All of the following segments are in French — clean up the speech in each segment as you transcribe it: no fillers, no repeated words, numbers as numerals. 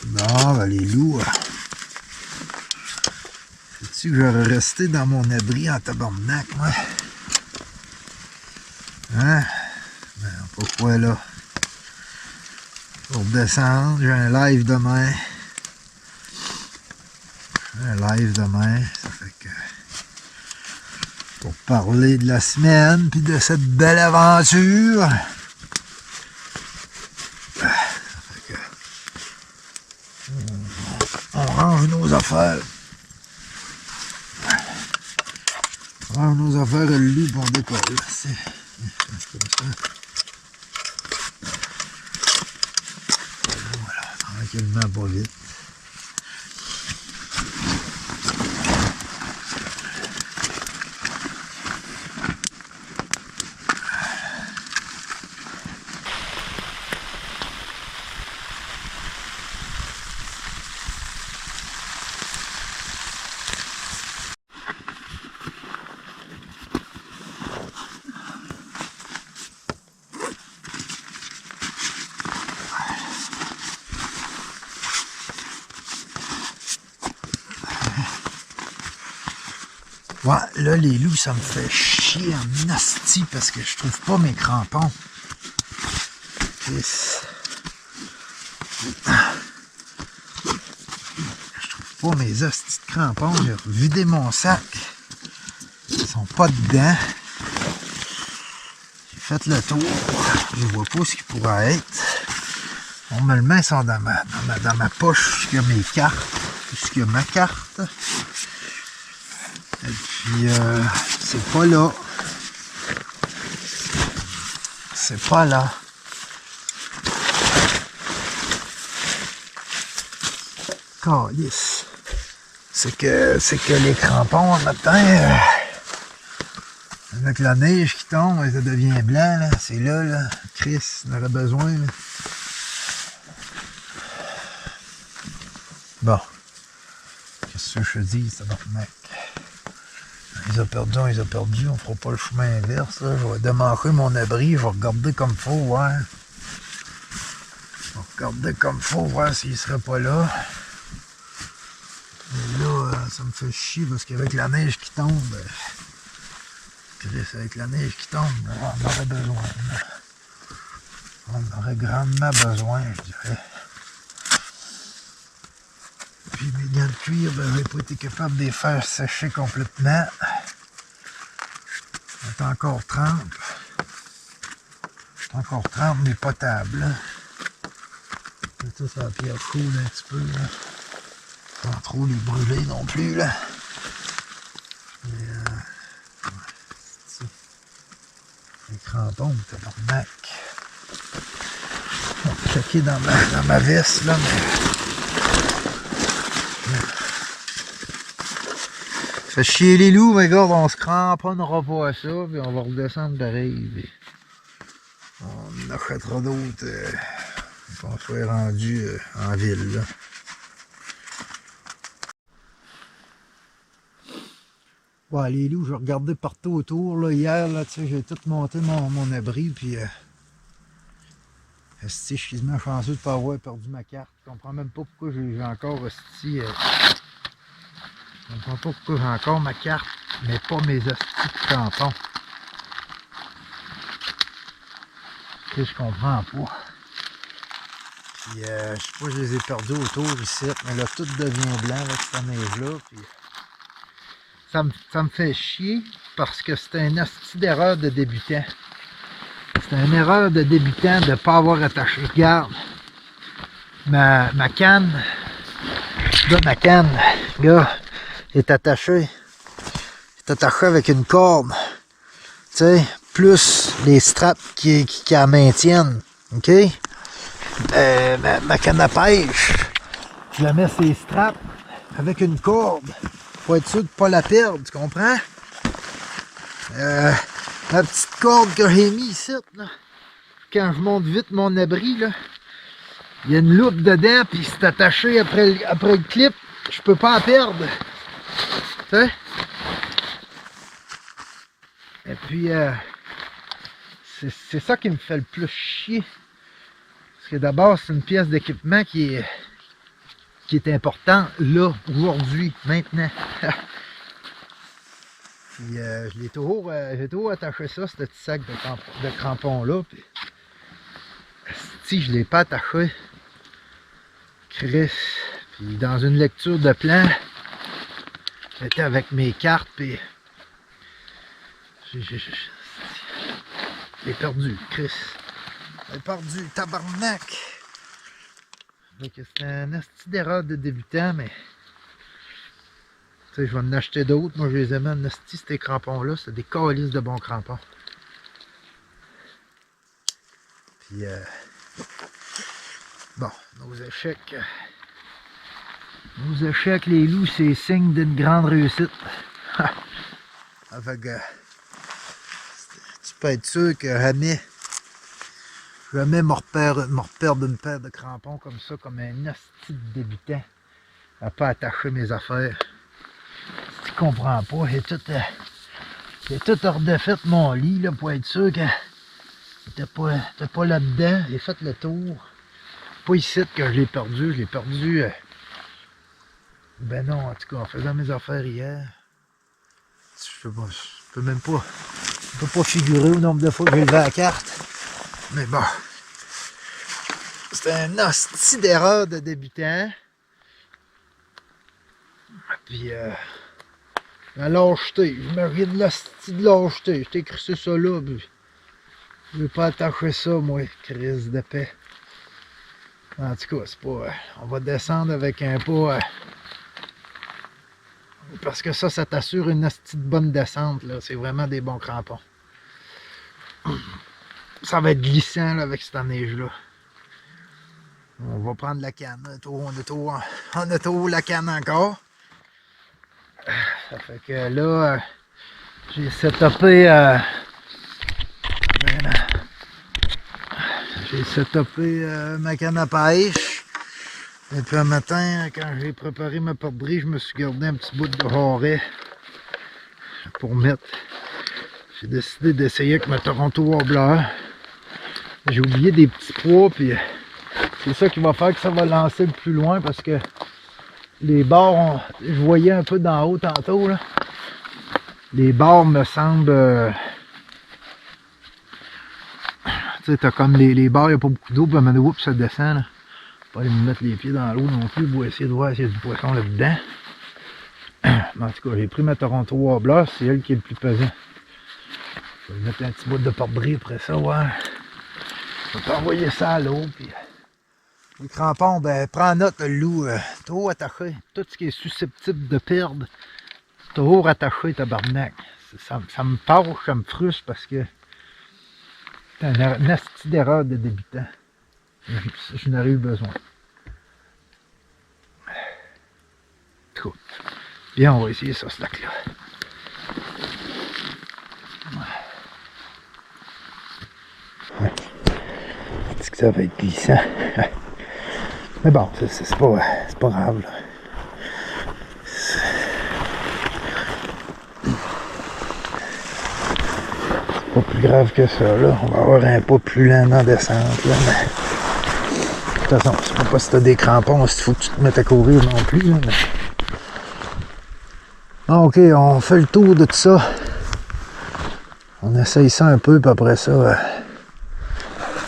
Bon, ben les loups, sais-tu que j'aurais resté dans mon abri en tabarnak, moi? Hein? Ben, pourquoi là? Pour descendre, j'ai un live demain. Ça fait que... pour parler de la semaine, puis de cette belle aventure. On range nos affaires. On range nos affaires le loup pour décoller. C'est comme ça. Voilà, tranquillement, pas vite. Ouais, là, les loups, ça me fait chier en nasty parce que je trouve pas mes crampons. Je trouve pas mes hosties de crampons. J'ai vidé mon sac. Ils sont pas dedans. J'ai fait le tour. Je vois pas ce qu'ils pourraient être. Normalement, ils sont dans ma poche. Il y a mes cartes. Il y a ma carte. Et puis, c'est pas là. C'est pas là. Calice. C'est que les crampons, le matin, avec la neige qui tombe, ça devient blanc, là. C'est là. Chris, on aurait besoin, là. Bon. Qu'est-ce que je te dis, ça va mec? Ils ont perdu, on fera pas le chemin inverse, là. Je vais démarrer mon abri, je vais regarder comme il faut, voir. Je vais regarder comme il faut, voir s'il serait pas là. Mais là, ça me fait chier parce qu'avec la neige qui tombe, avec la neige qui tombe, on aurait besoin. On aurait grandement besoin, je dirais. Puis mes gants de cuir, ben, j'ai pas été capable de les faire sécher complètement. C'est encore trempe. C'est encore trempe, mais potable. Ça, ça va pierre cool un petit peu. Là. Sans trop les brûler non plus. Là. Mais, ouais, les crampons, tabarnak. On va checker dans ma veste, là, mais... Ça fait chier les loups, mais regarde, on se cramponnera pas à ça, puis on va redescendre pareil. Puis on achètera d'autres qu'on soit rendu en ville. Là. Ouais, les loups, je regardais partout autour. Là, hier, là, j'ai tout monté mon abri, puis je suis quasiment chanceux de ne pas avoir perdu ma carte. Je comprends même pas pourquoi j'ai encore je comprends pas pourquoi j'ai encore ma carte, mais pas mes hosties de crampons. Je comprends pas. Puis, je sais pas, je les ai perdus autour ici, mais là, tout devient blanc avec cette neige-là. Puis, ça me fait chier parce que c'est une hostie d'erreur de débutant. C'est une erreur de débutant de ne pas avoir attaché. Regarde, ma canne, gars, est attaché avec une corde, tu sais, plus les straps qui la maintiennent, ok? ma canne à pêche, je la mets sur les straps avec une corde pour être sûr de ne pas la perdre, tu comprends? La petite corde que j'ai mis ici, là, quand je monte vite mon abri, là, il y a une loupe dedans, puis c'est attaché après le clip, je peux pas en perdre. Tu sais? Et puis, c'est ça qui me fait le plus chier. Parce que d'abord, c'est une pièce d'équipement qui est importante là, aujourd'hui, maintenant. Puis j'ai toujours attaché ça, ce petit sac de crampons-là. Puis, si je ne l'ai pas attaché, Chris, puis dans une lecture de plan, j'étais avec mes cartes, puis j'ai perdu, Chris. J'ai perdu, tabarnak. C'est un asti d'erreur de débutant, mais tu sais, je vais en acheter d'autres. Moi, je les aime en asti, ces crampons-là. C'est des calices de bons crampons. Puis, bon, nos échecs, les loups, c'est signe d'une grande réussite. Avec, tu peux être sûr que jamais me reperdre une paire de crampons comme ça, comme un asti de débutant, à pas attacher mes affaires. Si tu comprends pas, j'ai tout redéfait mon lit là, pour être sûr que t'es pas là-dedans. J'ai fait le tour. Pas ici que je l'ai perdu. Ben non, en tout cas, en faisant mes affaires hier, je peux même pas. Je peux pas figurer au nombre de fois que j'ai levé la carte. Mais bon. C'est un hostie d'erreur de débutant. Puis, la lâcheté. Je me ris de l'hostie de lâcheté. Je t'ai écrit ça là. Puis, je vais pas attacher ça, moi, crise de paix. En tout cas, c'est pas. On va descendre avec un pas. Parce que ça t'assure une hostie de bonne descente. C'est vraiment des bons crampons. Ça va être glissant là, avec cette neige-là. On va prendre la canne. On a tout la canne encore. Ça fait que là, j'ai setupé ma canne à pêche. Et puis un matin, quand j'ai préparé ma porterie, je me suis gardé un petit bout de jarret pour mettre. J'ai décidé d'essayer avec ma Toronto Wobbler. J'ai oublié des petits pois, puis c'est ça qui va faire que ça va lancer le plus loin parce que les bords, je voyais un peu d'en haut tantôt, là. Les bords me semblent... tu sais, t'as comme les bords, il n'y a pas beaucoup d'eau, puis à un moment donné, ça descend, là. Pas aller me mettre les pieds dans l'eau non plus pour essayer de voir s'il y a du poisson là-dedans. En tout cas, j'ai pris ma Toronto Wobbler, c'est elle qui est le plus pesant. Je vais mettre un petit bout de porte-bris après ça, ouais. Je vais t'envoyer ça à l'eau, puis... Les crampons, ben, prends note, le loup, toujours attaché. Tout ce qui est susceptible de perdre, toujours attaché, tabarnak. Ça me fâche, ça me frustre parce que c'est une asti d'erreur de débutant. Je n'aurais eu besoin. Cool. Bien, on va essayer ça, ce lac-là. Ouais. Est-ce que ça va être glissant? Mais bon, c'est pas grave, là. C'est pas plus grave que ça, là. On va avoir un pas plus lent en descente, là. Mais... de toute façon, c'est pas si t'as des crampons, il faut que tu te mettes à courir non plus, là. Mais... bon, ok, on fait le tour de tout ça. On essaye ça un peu, puis après ça...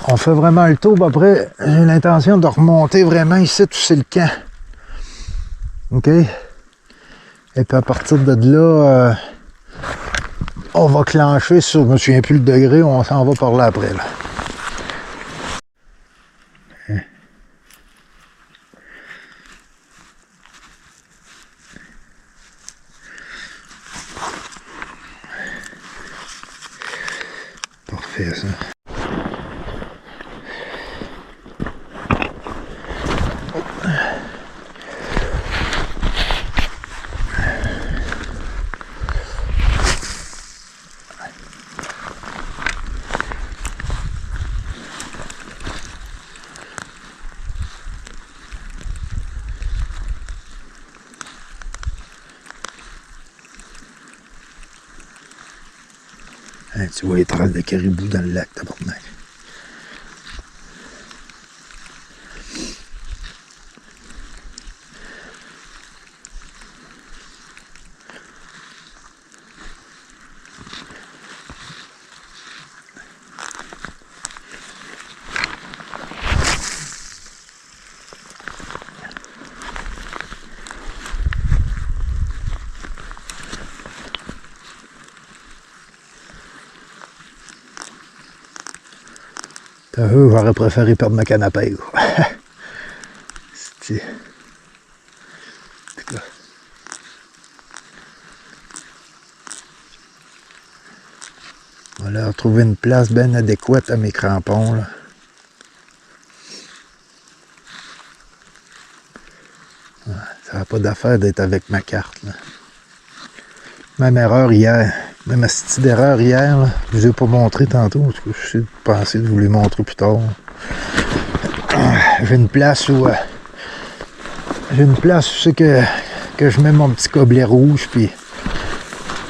on fait vraiment le tour, puis après, j'ai l'intention de remonter vraiment ici, où c'est le camp. OK? Et puis à partir de là, on va clencher sur, je me souviens plus le degré, on s'en va par là après, là. Parfait, ça. Hein, tu vois les traces de caribou dans le lac, tabarnak. J'aurais préféré perdre ma canne à pêche. C'est... On va leur trouver une place bien adéquate à mes crampons. Là. Ça n'a pas d'affaire d'être avec ma carte. Là. Même erreur hier. Même à cette erreur hier, là, je ne vous ai pas montré tantôt. Parce que je suis pensé de vous les montrer plus tard. J'ai une place où c'est que je mets mon petit gobelet rouge. Puis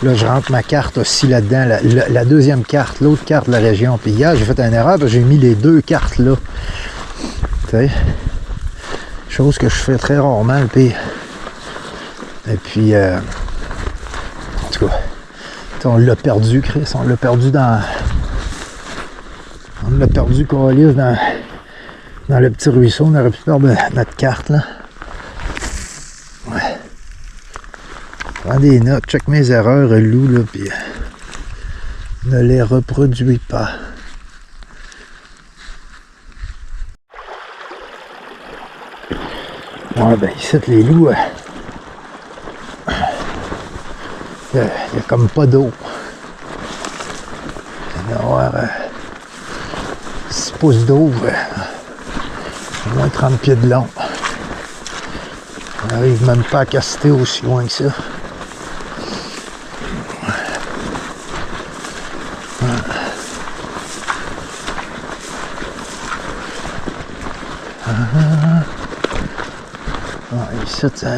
là, je rentre ma carte aussi là-dedans. La deuxième carte, l'autre carte de la région. Puis hier, j'ai fait une erreur parce que j'ai mis les deux cartes là. Tu sais? Chose que je fais très rarement, le pire. Et puis, en tout cas, on l'a perdu, Chris. On l'a perdu dans... On l'a perdu, Colis, dans le petit ruisseau. On aurait pu perdre notre carte, là. Ouais. Prends des notes, check mes erreurs, Lou, là, puis ne les reproduis pas. Ouais, ben, ici, les loups, il n'y a comme pas d'eau. Il va y avoir 6 pouces d'eau, au moins 30 pieds de long. On n'arrive même pas à caster aussi loin que ça.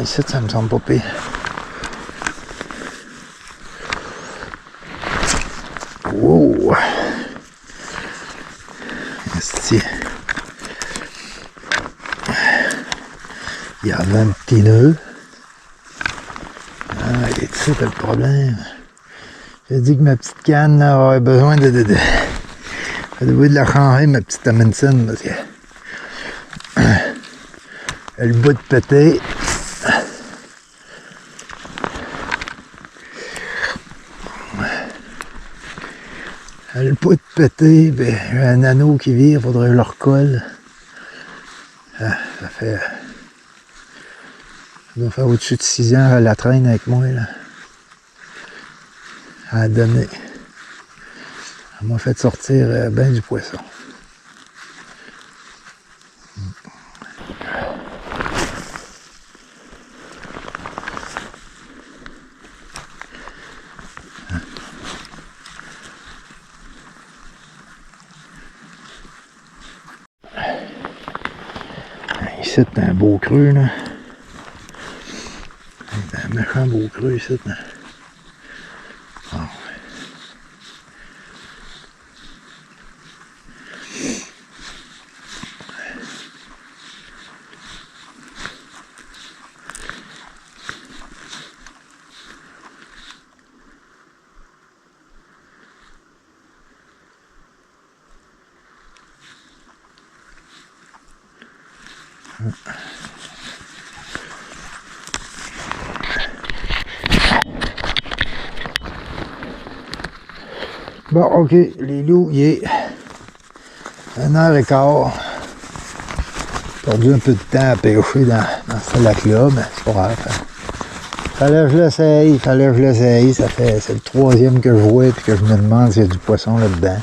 Ici, ça me semble pas pire. Wow! Esti. Il y avait un petit nœud. Ah, et c'est ça le problème. J'ai dit que ma petite canne aurait besoin de la changer, ma petite Amundsen, parce que elle bout de péter. Elle bout de péter, ben, j'ai un anneau qui vire, il faudrait que je le recolle. Ah, ça doit faire au-dessus de 6 ans, elle la traîne avec moi, là. Elle a donné. Elle m'a fait sortir ben du poisson. Ici, c'est un beau creux, là. C'est un méchant beau creux, ici, là. Oh. Bon, ok, les loups, il est 1h15. Perdu un peu de temps à pêcher dans ce lac-là, mais c'est pas grave. Fallait que je l'essaye, c'est le 3e que je vois et que je me demande s'il y a du poisson là-dedans.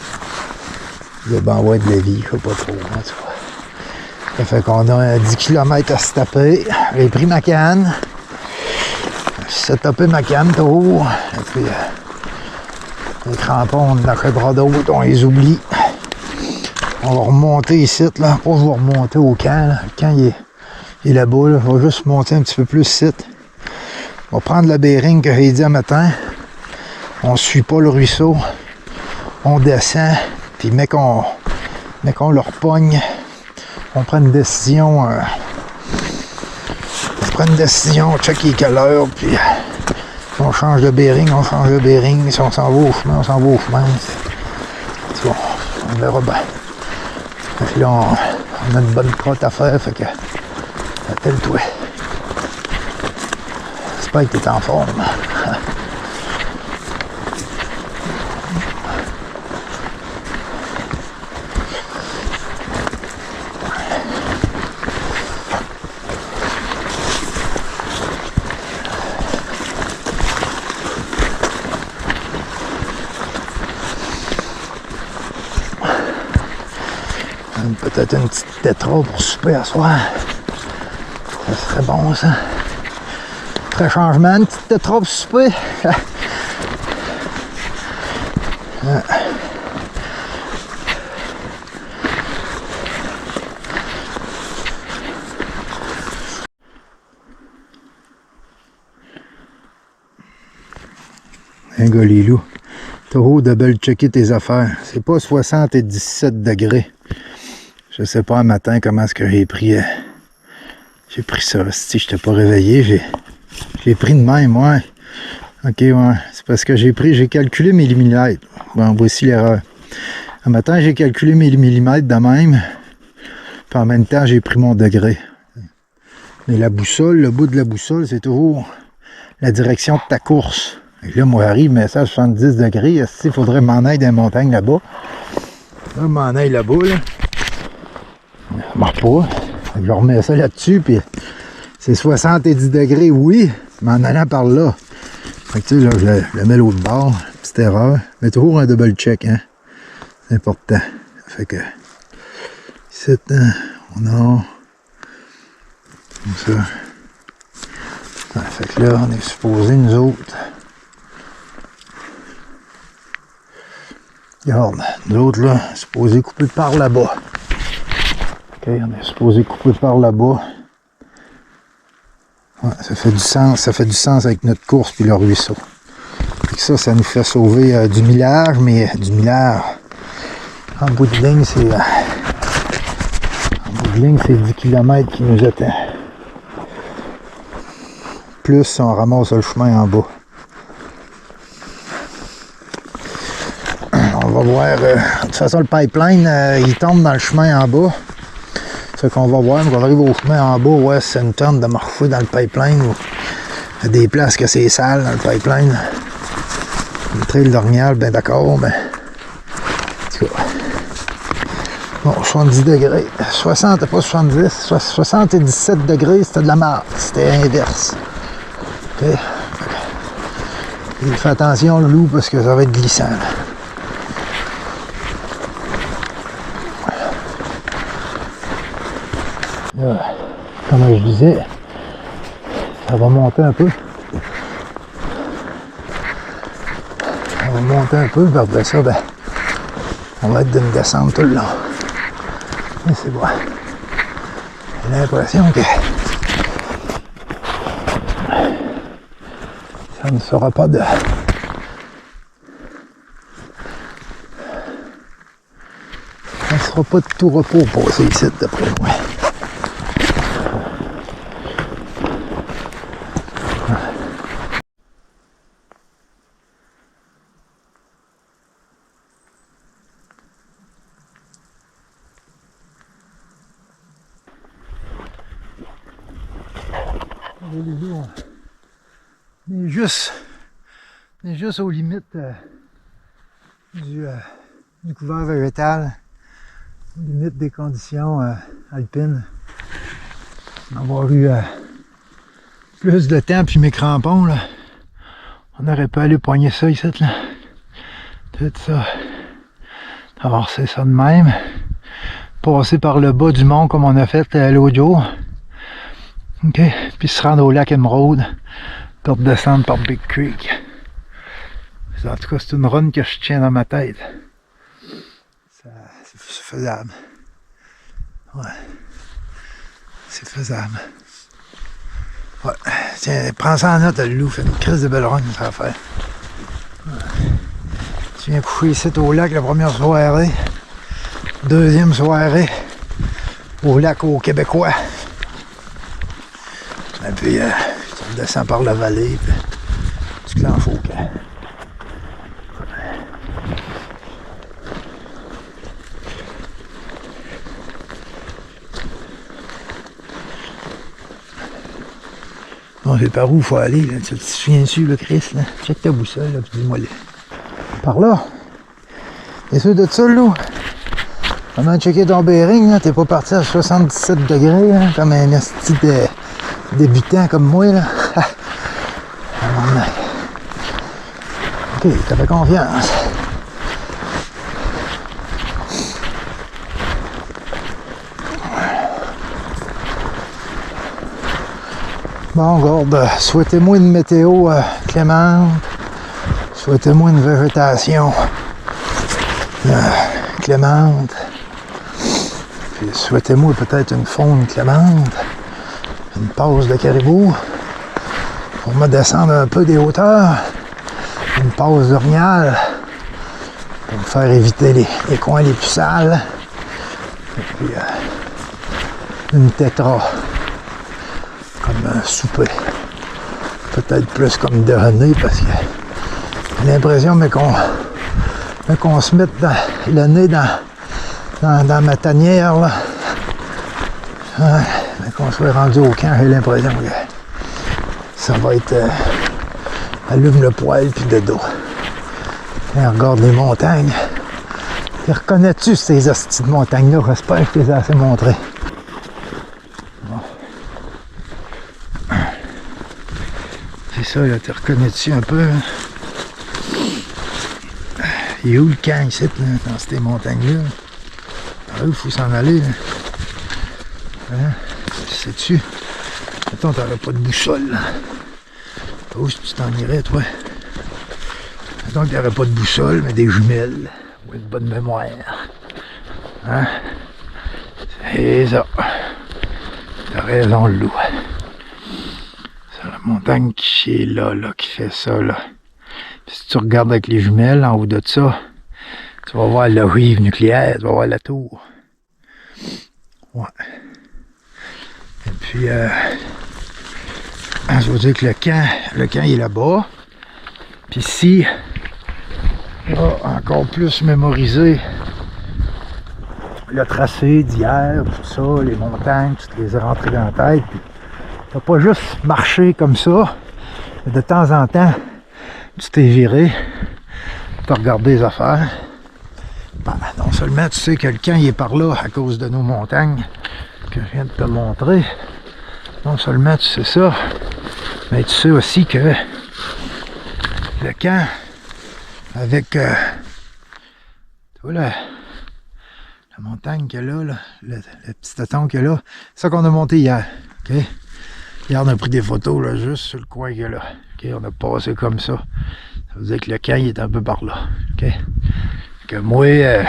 Il doit bien avoir de la vie, je sais pas trop, en tout cas. Ça fait qu'on a 10 km à se taper. J'ai pris ma canne. J'ai tapé ma canne trop. Et puis, les crampons, on en achètera d'autres, on les oublie. On va remonter ici, là. Oh, je vais remonter au camp, là. Le camp, il est là-bas, là. Je vais juste monter un petit peu plus ici. On va prendre le bearing que j'ai dit un matin. On ne suit pas le ruisseau. on descend, puis mais qu'on leur pogne, on prend une décision, on check il est quelle heure, puis si on change de bearing, on change de bearing, si on s'en va au chemin, on s'en va au chemin. Bon, on verra bien. Fait là, on a une bonne crotte à faire, fait que attelle-toi. J'espère que t'es en forme. Peut-être une petite tétra pour souper à soir. Ça serait bon, ça. Très changement, une petite tétra pour souper. Un gars, les loups. T'as double checker tes affaires. C'est pas 77 degrés. Je sais pas un matin comment est-ce que j'ai pris ça. Si je t'ai pas réveillé, j'ai pris de même, ouais. Ok, ouais. C'est parce que j'ai calculé mes millimètres. Bon, voici l'erreur. Un matin, j'ai calculé mes millimètres de même. Puis en même temps, j'ai pris mon degré. Mais la boussole, le bout de la boussole, c'est toujours la direction de ta course. Et là, moi, j'arrive, mais ça à 70 degrés. Il faudrait m'en aller dans les montagnes là-bas. Là, m'en aille là-bas, là. Ça marche pas. Je remets ça là-dessus, puis c'est 70 degrés, oui, mais en allant par là. Fait que tu sais, là, je le mets l'autre bord, petite erreur. Mais toujours un double check, hein. C'est important. Fait que, ici, on a, comme ça. Ouais, fait que là, on est supposé, nous autres. Regarde, nous autres, là, supposé couper par là-bas. Ok, on est supposé couper par là-bas. Ouais, ça fait du sens avec notre course puis le ruisseau. Et ça nous fait sauver du millage, mais du millage. En bout de ligne, c'est 10 km qui nous attend. Plus on ramasse le chemin en bas. On va voir. De toute façon, le pipeline, il tombe dans le chemin en bas. Fait qu'on va voir, quand on arrive au chemin en bas, ouais, c'est une tonne de morphée dans le pipeline. Ou il y a des places que c'est sale dans le pipeline. Le trail d'Ornial, ben d'accord, mais. En tout cas. Bon, 70 degrés. 60, pas 70. 77 degrés, c'était de la merde. C'était inverse. OK? Et fais attention, le loup, parce que ça va être glissant. Là. Là, comme je disais, ça va monter un peu. Ça va monter un peu, puis après ça, ben, on va être d'une descente tout le long. Mais c'est bon. J'ai l'impression que ça ne sera pas de... Ça ne sera pas de tout repos pour passer ici, d'après moi. On est juste aux limites du couvert végétal, aux limites des conditions alpines. Avoir eu plus de temps puis mes crampons, là, on aurait pu aller poigner ça ici, là. Tout ça. Avancer ça de même. Passer par le bas du mont comme on a fait l'autre jour. OK. Puis se rendre au lac Emerald. Puis redescendre par Big Creek. En tout cas, c'est une run que je tiens dans ma tête. C'est faisable. Ouais. C'est faisable. Ouais. Tiens, prends ça en note, le loup. Fait une crise de belle run, ça va faire. Ouais. Je viens coucher ici au lac la première soirée. Deuxième soirée au lac aux Québécois. Et puis, tu redescends par la vallée, puis tu clenches au camp. Bon, c'est par où il faut aller, là. Tu te souviens-tu, le Chris, là? Check ta boussole, là, puis dis-moi là. Par là? T'es sûr de ça, là? Comment checker ton bearing, là? T'es pas parti à 77 degrés, là, comme un esti de débutant comme moi, là. Ok, t'as fait confiance. Bon, garde, souhaitez-moi une météo clémente. Souhaitez-moi une végétation clémente. Puis souhaitez-moi peut-être une faune clémente. Une pause de caribou. Pour me descendre un peu des hauteurs. Une pause d'orignal. Pour me faire éviter les coins les plus sales. Et puis une tétra. Comme un souper. Peut-être plus comme déjeuner parce que j'ai l'impression qu'on se mette le nez dans ma tanière là. Mais qu'on soit rendu au camp, j'ai l'impression que ça va être allume le poêle puis de dos. Et regarde les montagnes. Tu reconnais-tu ces hosties de montagnes-là? J'espère que je les ai assez montrées. C'est ça, là, tu reconnais-tu un peu? Il est où le camp ici, là, dans ces montagnes-là? Par où il faut s'en aller, là? Hein? Sais-tu? Attends, t'aurais pas de boussole, là. Pas où tu t'en irais, toi? Attends que t'aurais pas de boussole, mais des jumelles. Ou une bonne mémoire. Hein? C'est ça. T'as raison, le loup. C'est la montagne qui est là, qui fait ça, là. Puis si tu regardes avec les jumelles en haut de ça, tu vas voir l'ogive nucléaire, tu vas voir la tour. Ouais. Et puis, je veux dire que le camp il est là-bas. Puis ici, encore plus mémoriser le tracé d'hier, tout ça, les montagnes, toutes les rentrées dans la tête. Puis, t'as pas juste marché comme ça, mais de temps en temps, tu t'es viré, tu as regardé les affaires. Ben, non seulement tu sais que le camp il est par là à cause de nos montagnes que je viens de te montrer, non seulement tu sais ça, mais tu sais aussi que le camp avec tu vois la montagne qu'il y a là, le petit étang qu'il y a là, c'est ça qu'on a monté hier. Okay? Hier on a pris des photos là, juste sur le coin qu'il y a là. Okay? On a passé comme ça. Ça veut dire que le camp il est un peu par là. Okay? Que moi, être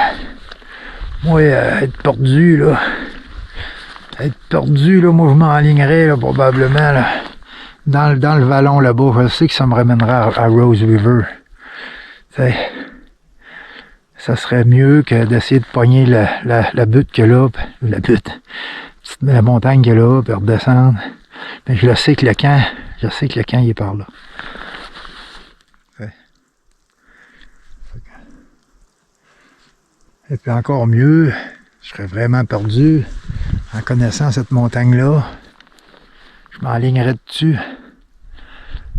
perdu là, moi je m'enlignerais là, probablement là, dans le vallon là-bas. Je sais que ça me ramènera à Rose River. T'sais, ça serait mieux que d'essayer de pogner la butte qu'il y a là, la montagne qu'il y a là, puis redescendre. Mais je sais que le camp il est par là. Et puis encore mieux, je serais vraiment perdu en connaissant cette montagne-là. Je m'enlignerais dessus.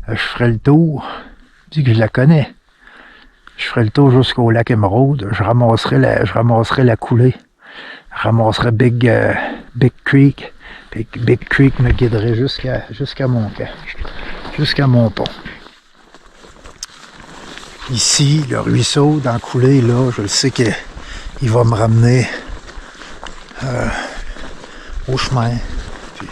Je ferais le tour. Je dis que je la connais. Je ferais le tour jusqu'au lac Émeraude. Je ramasserais la coulée. Je ramasserais Big Creek. Big Creek me guiderait jusqu'à mon camp. Jusqu'à mon pont. Ici, le ruisseau dans la coulée, là, je le sais que il va me ramener au chemin. Puis,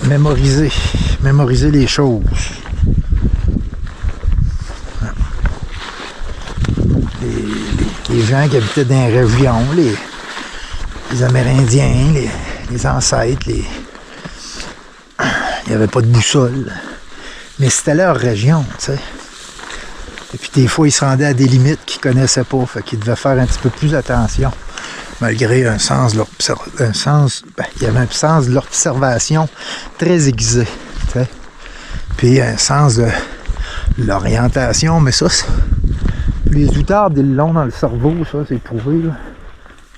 mémoriser les choses. Les gens qui habitaient dans les régions, les Amérindiens, les ancêtres, il n'y avait pas de boussole. Mais c'était leur région, tu sais. Et puis des fois, ils se rendaient à des limites qu'ils connaissaient pas. Fait qu'ils devaient faire un petit peu plus attention. Malgré un sens de il y avait un sens de l'observation très aiguisé. Tu sais. Puis un sens de l'orientation, mais ça, les outardes, ils l'ont dans le cerveau, ça, c'est prouvé. Là.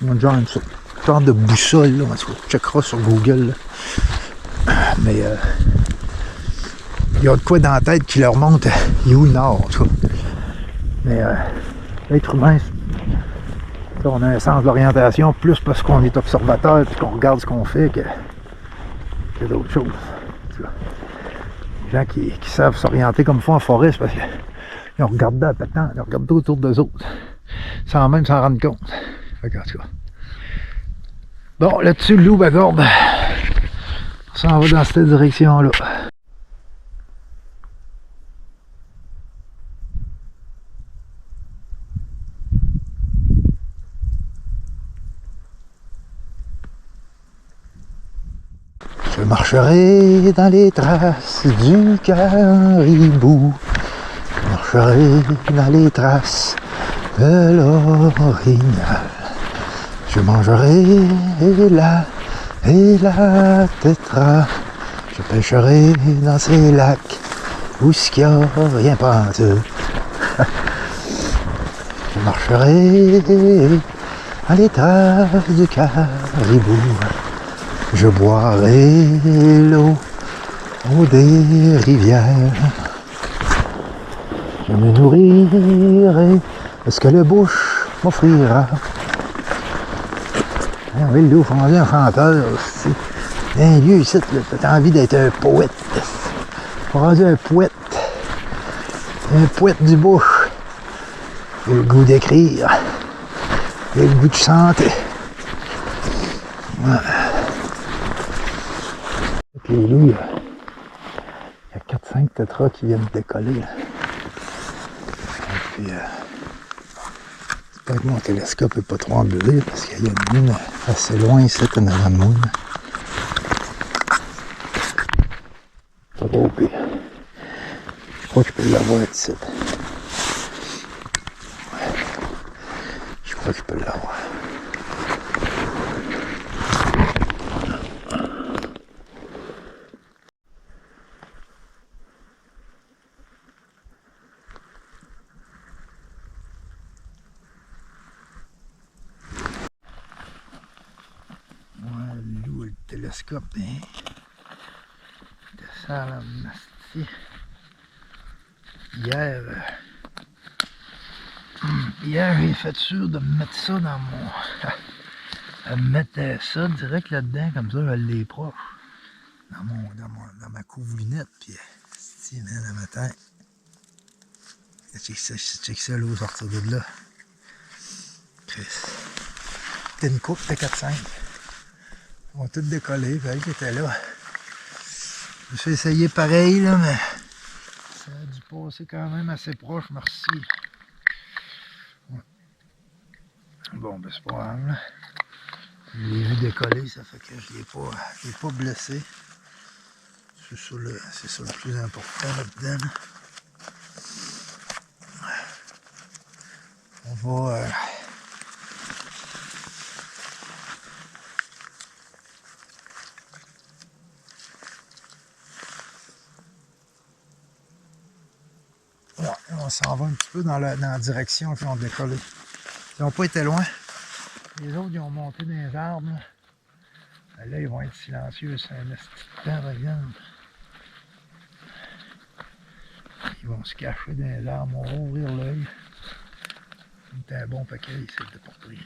Ils ont genre une sorte de boussole, là. On checkera sur Google. Là. Mais il y a de quoi dans la tête qui leur montre il est où le nord, en tout cas. Mais l'être humain, on a un sens de l'orientation plus parce qu'on est observateur et qu'on regarde ce qu'on fait que d'autres choses. Les gens qui savent s'orienter comme il faut en forêt, c'est parce qu'ils ont regardé à pétant, ils ont regardé autour d'eux autres, sans même s'en rendre compte. Fait que, en tout cas. Bon, là-dessus, le loup bagorde. On s'en va dans cette direction-là. Je marcherai dans les traces du caribou. Je marcherai dans les traces de l'orignal. Je mangerai la tétra. Je pêcherai dans ces lacs où il n'y a rien pendu. Je marcherai dans les traces du caribou. Je boirai l'eau des rivières. Je me nourrirai de ce que le bush m'offrira. Ah oui, le loup, faut manger un chanteur aussi. Un lieu ici, t'as envie d'être un poète. Faut manger un poète. Un poète du bush. J'ai le goût d'écrire. J'ai le goût de chanter. Ouais. Les loups, il y a 4-5 tétras qui viennent de décoller. Là. Et puis, j'espère que mon télescope n'est pas trop emballé parce qu'il y a une lune assez loin ici, en avant de moi. Pas trop pire. Je crois que je peux l'avoir ici. Ouais. Je crois que je peux l'avoir. Télescope, hein? De ça, là, hier, j'ai fait sûr de me mettre ça dans mon... à me mettre ça direct là-dedans, comme ça, je l'ai proche. Dans ma couvre-lunette, puis si, le matin, check ça, l'eau sortir de là. C'était une coupe de 4-5. Ils vont tous décoller, elle qui était là. Je me suis essayé pareil, là, mais ça a dû passer quand même assez proche, merci. Ouais. Bon, ben c'est pas grave, là. Je l'ai vu décoller, ça fait que je l'ai pas blessé. C'est ça le plus important là-dedans. Là. On va... on s'en va un petit peu dans la direction qu'ils ont décollé. Ils n'ont pas été loin. Les autres, ils ont monté dans les arbres. Là, ils vont être silencieux. C'est un esti de temps, par exemple. Ils vont se cacher dans les arbres. On va ouvrir l'œil. C'est un bon paquet ici de porter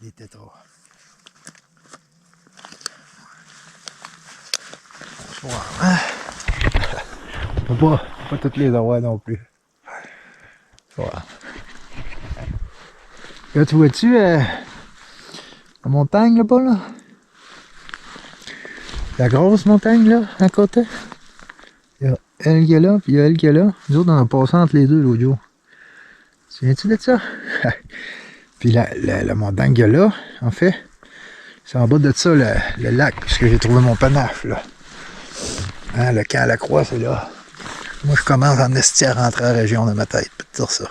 des tétras. Bonsoir. Hein? On peut pas toutes les avoir non plus. Voilà. Là, tu vois-tu la montagne là-bas, là? La grosse montagne, là, à côté? Il y a elle qui est là, puis il y a elle qui est là. Nous autres, on a passé entre les deux l'autre jour. Tu viens-tu de ça? Puis la montagne qu'il y a là, en fait, c'est en bas de ça, le lac, puisque j'ai trouvé mon panache, là. Hein, le camp à la croix, c'est là. Moi, je commence en esti à rentrer à la région de ma tête, pour te dire ça.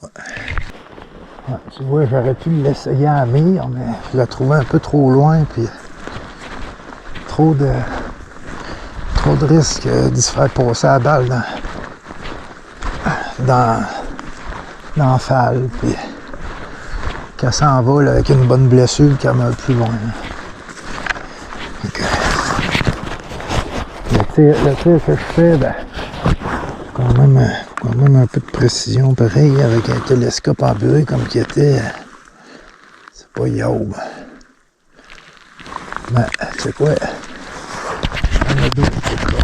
Ouais. Ouais, tu vois, j'aurais pu l'essayer à mire, mais je la trouvais un peu trop loin, puis trop de risques de se faire passer la balle dans l'enfale, puis qu'elle s'en va là, avec une bonne blessure, qu'elle meurt plus loin. Donc, le tir que je fais, ben, quand même un peu de précision pareil, avec un télescope emburé comme qu'il était. C'est pas yaoub. Mais, tu sais quoi? Il y en a d'autres, là.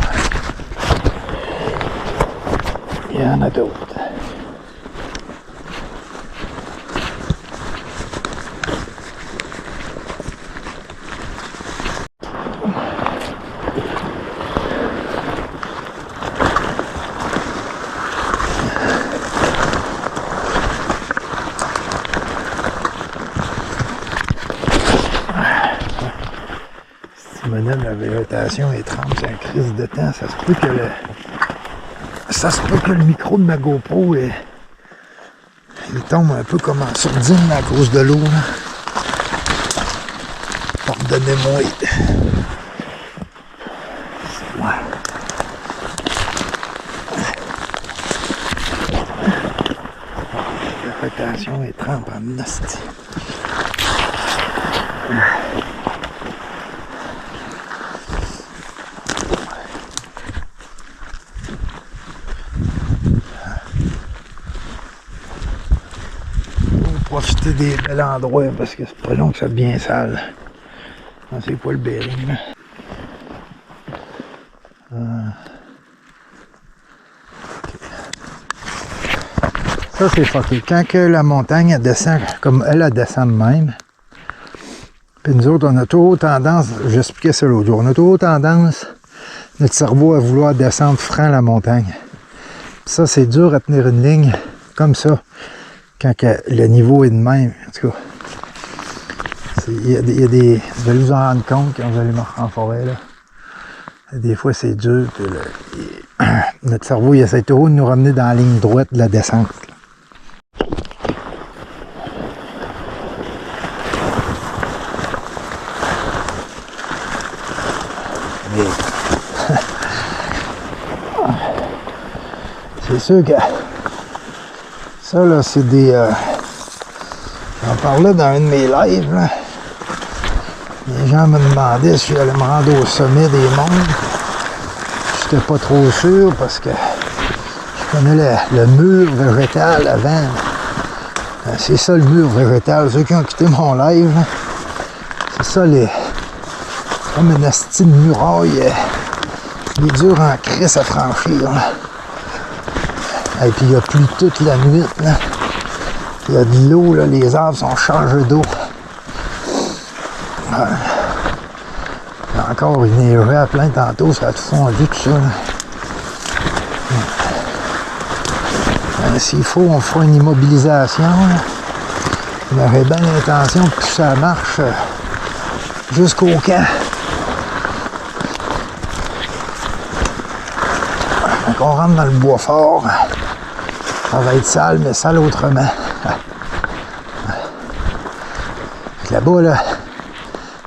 Il y en a d'autres. La végétation est trempe, c'est un crise de temps. Ça se peut que le micro de ma GoPro il tombe un peu comme en sourdine à cause de l'eau. Pardonnez-moi. Ouais. La végétation est trempe en hostie. Profiter des bel endroits parce que c'est pas long que ça devient sale. Non, c'est pas le bearing là. Ça c'est fucké. Quand que la montagne elle descend, comme elle descend de même, puis nous autres on a toujours tendance, j'expliquais ça l'autre jour, on a toujours tendance, notre cerveau à vouloir descendre franc la montagne. Puis ça c'est dur à tenir une ligne comme ça. Quand le niveau est de même, en tout cas, il y a des... Vous allez vous en rendre compte quand vous allez marcher en forêt, là. Des fois, c'est dur, puis notre cerveau, il essaie toujours de nous ramener dans la ligne droite de la descente. Mais... c'est sûr que... Ça, là, c'est des... J'en parlais dans un de mes lives, là. Les gens me demandaient si j'allais me rendre au sommet des monts. J'étais pas trop sûr parce que je connais le mur végétal avant. C'est ça le mur végétal. Ceux qui ont quitté mon live, c'est ça comme une asti de muraille. Il est dur en crisse à franchir, là. Et puis il y a plu toute la nuit, là. Il y a de l'eau, là, les arbres sont chargés d'eau. Ouais. Encore, il neigeait à plein tantôt, ça a tout fondu, tout ça. S'il faut, on fera une immobilisation. Là. On aurait bien l'intention de pousser la marche jusqu'au camp. Donc on rentre dans le bois fort. Ça va être sale, mais sale autrement. Là-bas, là,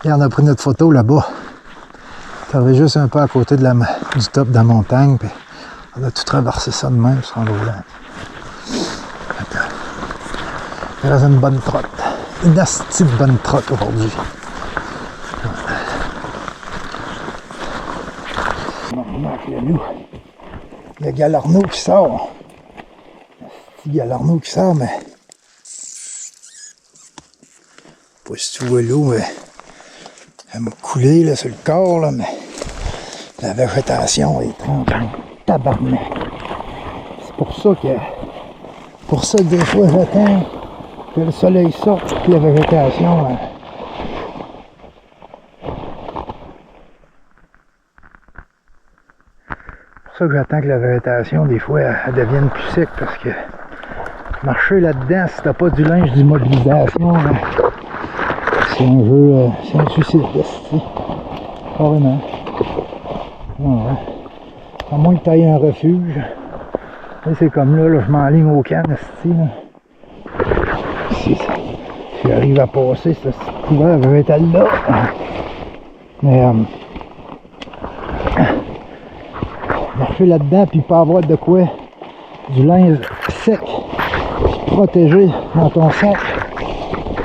et on a pris notre photo là-bas. Ça va juste un peu à côté du top de la montagne, puis on a tout traversé ça de même sur l'eau-là. Il reste une bonne trotte. Une asti de bonne trotte aujourd'hui. On remarque le loup. Le galarneau qui sort. Le galarneau qui sort, mais... Je sais pas si tu vois l'eau, elle m'a coulé là, sur le corps, là, mais la végétation est trempante. Tabarnak. C'est pour ça que des fois j'attends que le soleil sorte et la végétation. C'est pour ça que j'attends que la végétation, des fois, elle devienne plus sec parce que marcher là-dedans, si t'as pas du linge d'immobilisation, c'est un suicide, carrément. Ouais. À moins que tu ailles un refuge. C'est comme là, je m'enligne au camp, si j'arrive à passer, ce couvert va être là. Mais marcher là-dedans, puis pas avoir de quoi, du linge sec, puis protégé dans ton sac.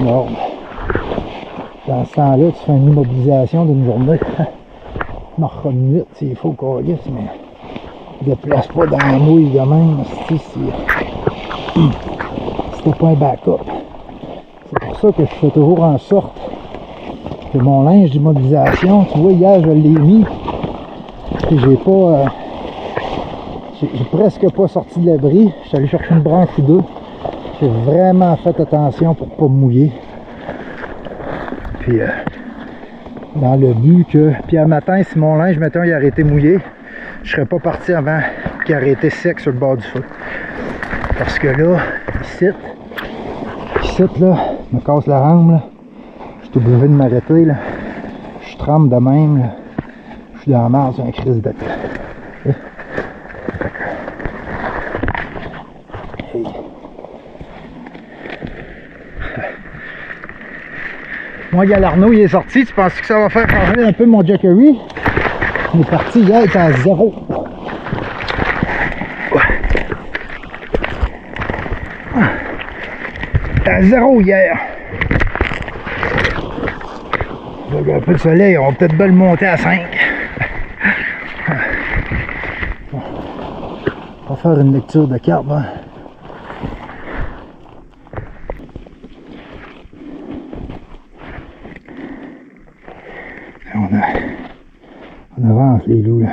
Non. Dans ce temps-là, tu fais une immobilisation d'une journée. Marche de nuit, s'il faut qu'on lisse, mais ne déplace pas dans la mouille de même, si c'était pas un backup. C'est pour ça que je fais toujours en sorte que mon linge d'immobilisation, tu vois, hier je l'ai mis, et j'ai pas, j'ai presque pas sorti de l'abri. Je suis allé chercher une branche ou deux. J'ai vraiment fait attention pour pas me mouiller. Puis dans le but que, puis un matin, si mon linge, mettons, il a arrêté mouillé, je serais pas parti avant qu'il ait arrêté sec sur le bord du feu. Parce que là, ici là, je me casse la rampe, là. Je suis obligé de m'arrêter, là. Je trempe de même, là. Je suis dans la marge d'un crise de temps. Moi, Galarno, il est sorti. Tu penses que ça va faire changer un peu mon Jackery? Il est parti hier, il était à 0. Il était à 0 hier. Avec un peu de soleil, on va peut-être bien le monter à 5. On va faire une lecture de carte. Hein. On avance les loups là.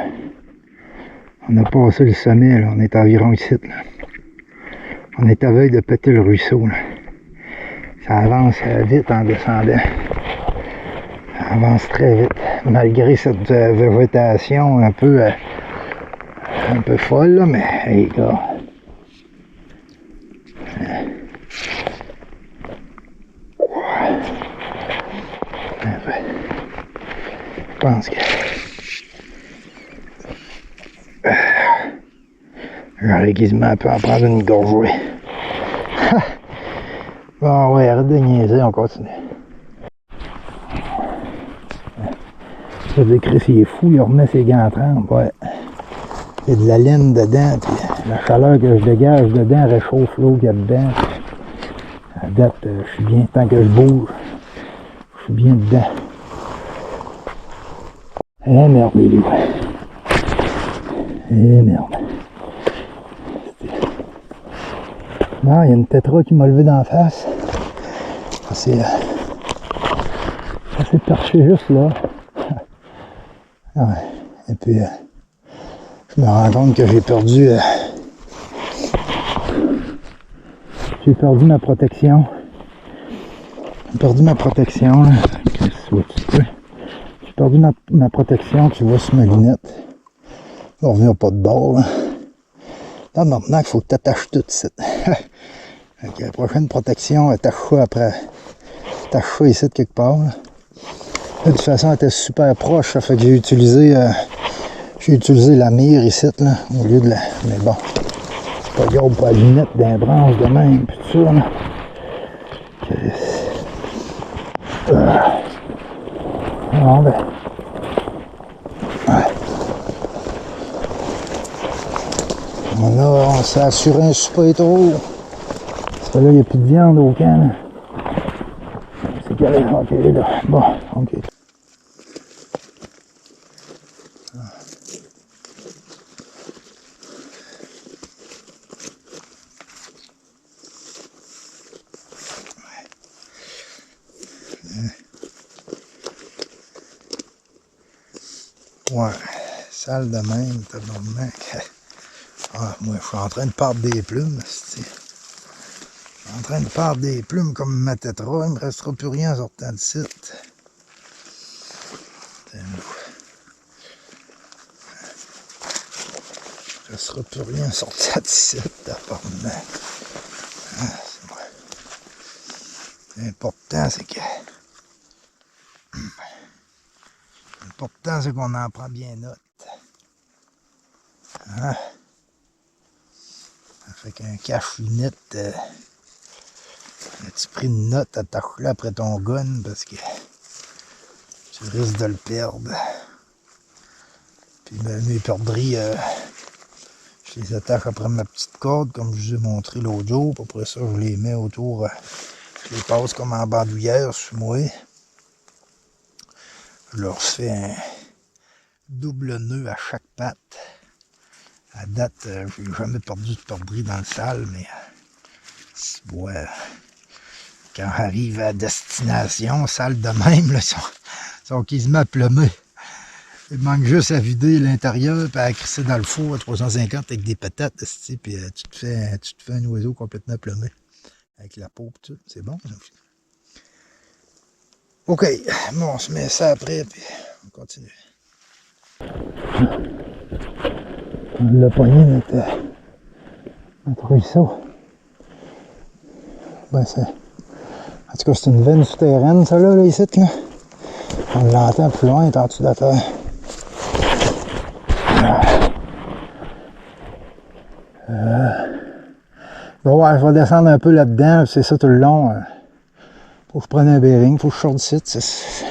On a passé le sommet là, on est environ ici là. On est à veille de péter le ruisseau là. Ça avance vite en descendant. Ça avance très vite. Malgré cette végétation un peu folle là, mais hey gars. Je pense que j'aurais quasiment un peu en prendre une gorgée. Bon ouais, arrête de niaiser, on continue. Le Chris il est fou, il remet ses gants en trempe, ouais. Il y a de la laine dedans, puis la chaleur que je dégage dedans réchauffe l'eau qu'il y a dedans. À date, je suis bien, tant que je bouge, je suis bien dedans. Eh merde les loups. Eh merde. Non, il y a une tétra qui m'a levé d'en face. C'est perché juste là. Ouais. Et puis je me rends compte que j'ai perdu ma protection. J'ai perdu ma protection là. J'ai perdu ma protection, tu vois, sur ma lunette. On revient pas de bord là. Là maintenant il faut que tu attaches tout de suite. La prochaine protection, attache ça après. Attache ça ici de quelque part. Là. De toute façon, elle était super proche, ça fait que j'ai utilisé la mire ici, là, au lieu de la. Mais bon, c'est pas grave pour la lunette d'un branche de même, pis tout ça, là. Bon, ben. Ouais. Là, on s'est assuré un super trop. Parce que là, il n'y a plus de viande au camp, là. C'est qu'elle est, ok, elle est là. Bon, ok. Ouais, sale de même, tabarnak. Ah, moi, je suis en train de perdre des plumes, c'est. Je suis en train de perdre des plumes comme ma tétra, il me restera plus rien en sortant de site. Il me restera plus rien en sortant de site, tabarnak. Ah, c'est vrai. L'important, c'est que. L'important, c'est qu'on en prend bien note. Hein? Ça fait qu'un cache-lunette, as-tu pris une note à t'acheter après ton gun parce que tu risques de le perdre. Puis mes perdrix, je les attache après ma petite corde comme je vous ai montré l'autre jour. Puis après ça, je les mets autour, je les passe comme en bandoulière sur moi. Je leur fais un double nœud à chaque patte. À date, je n'ai jamais perdu de perdrix dans le sale, mais ouais, quand j'arrive à destination, sale de même, là, ils sont quasiment plumés. Il manque juste à vider l'intérieur et à crisser dans le four à 350 avec des patates, puis tu te fais un oiseau complètement plumé. Avec la peau et tout. C'est bon, ça aussi. OK, bon, on se met ça après, puis on continue. On l'a pogné notre ruisseau. Ben, c'est... En tout cas, c'est une veine souterraine, ça, là, ici, là. On l'entend plus loin, il est en dessous de la terre. Bon, ouais, je vais descendre un peu là-dedans, c'est ça tout le long. Faut que je prenne un bearing, faut que je sorte d'ici.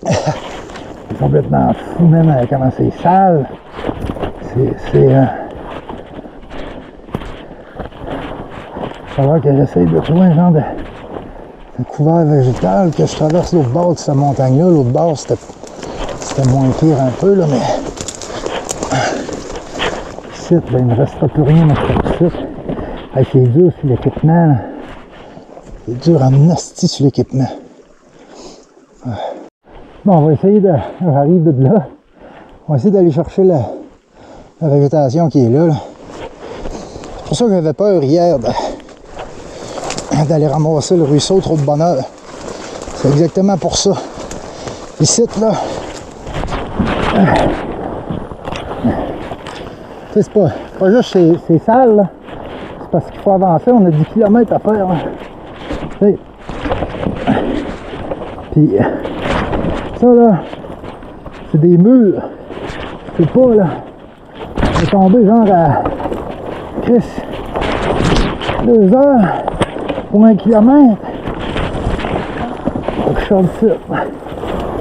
C'est complètement fou, même comment c'est sale. Ça va que j'essaye de trouver un genre de couvert végétal, que je traverse l'autre bord de cette montagne-là. L'autre bord, c'était moins pire un peu, là, mais... Ici, ben, il ne me restera plus rien à faire ici. Hey, c'est dur sur l'équipement, là. C'est dur à nasty sur l'équipement. Ouais. Bon, on va essayer de... J'arrive de là. On va essayer d'aller chercher la végétation qui est là. C'est pour ça que j'avais peur hier d'aller ramasser le ruisseau trop de bonheur. C'est exactement pour ça. Ici, là... C'est pas juste c'est sale, là. C'est parce qu'il faut avancer, on a 10 km à faire. Là. Puis ça là, c'est des murs. C'est pas là. C'est tombé genre à Chris 2 heures pour 1 kilomètre. Faut que je sorte ça.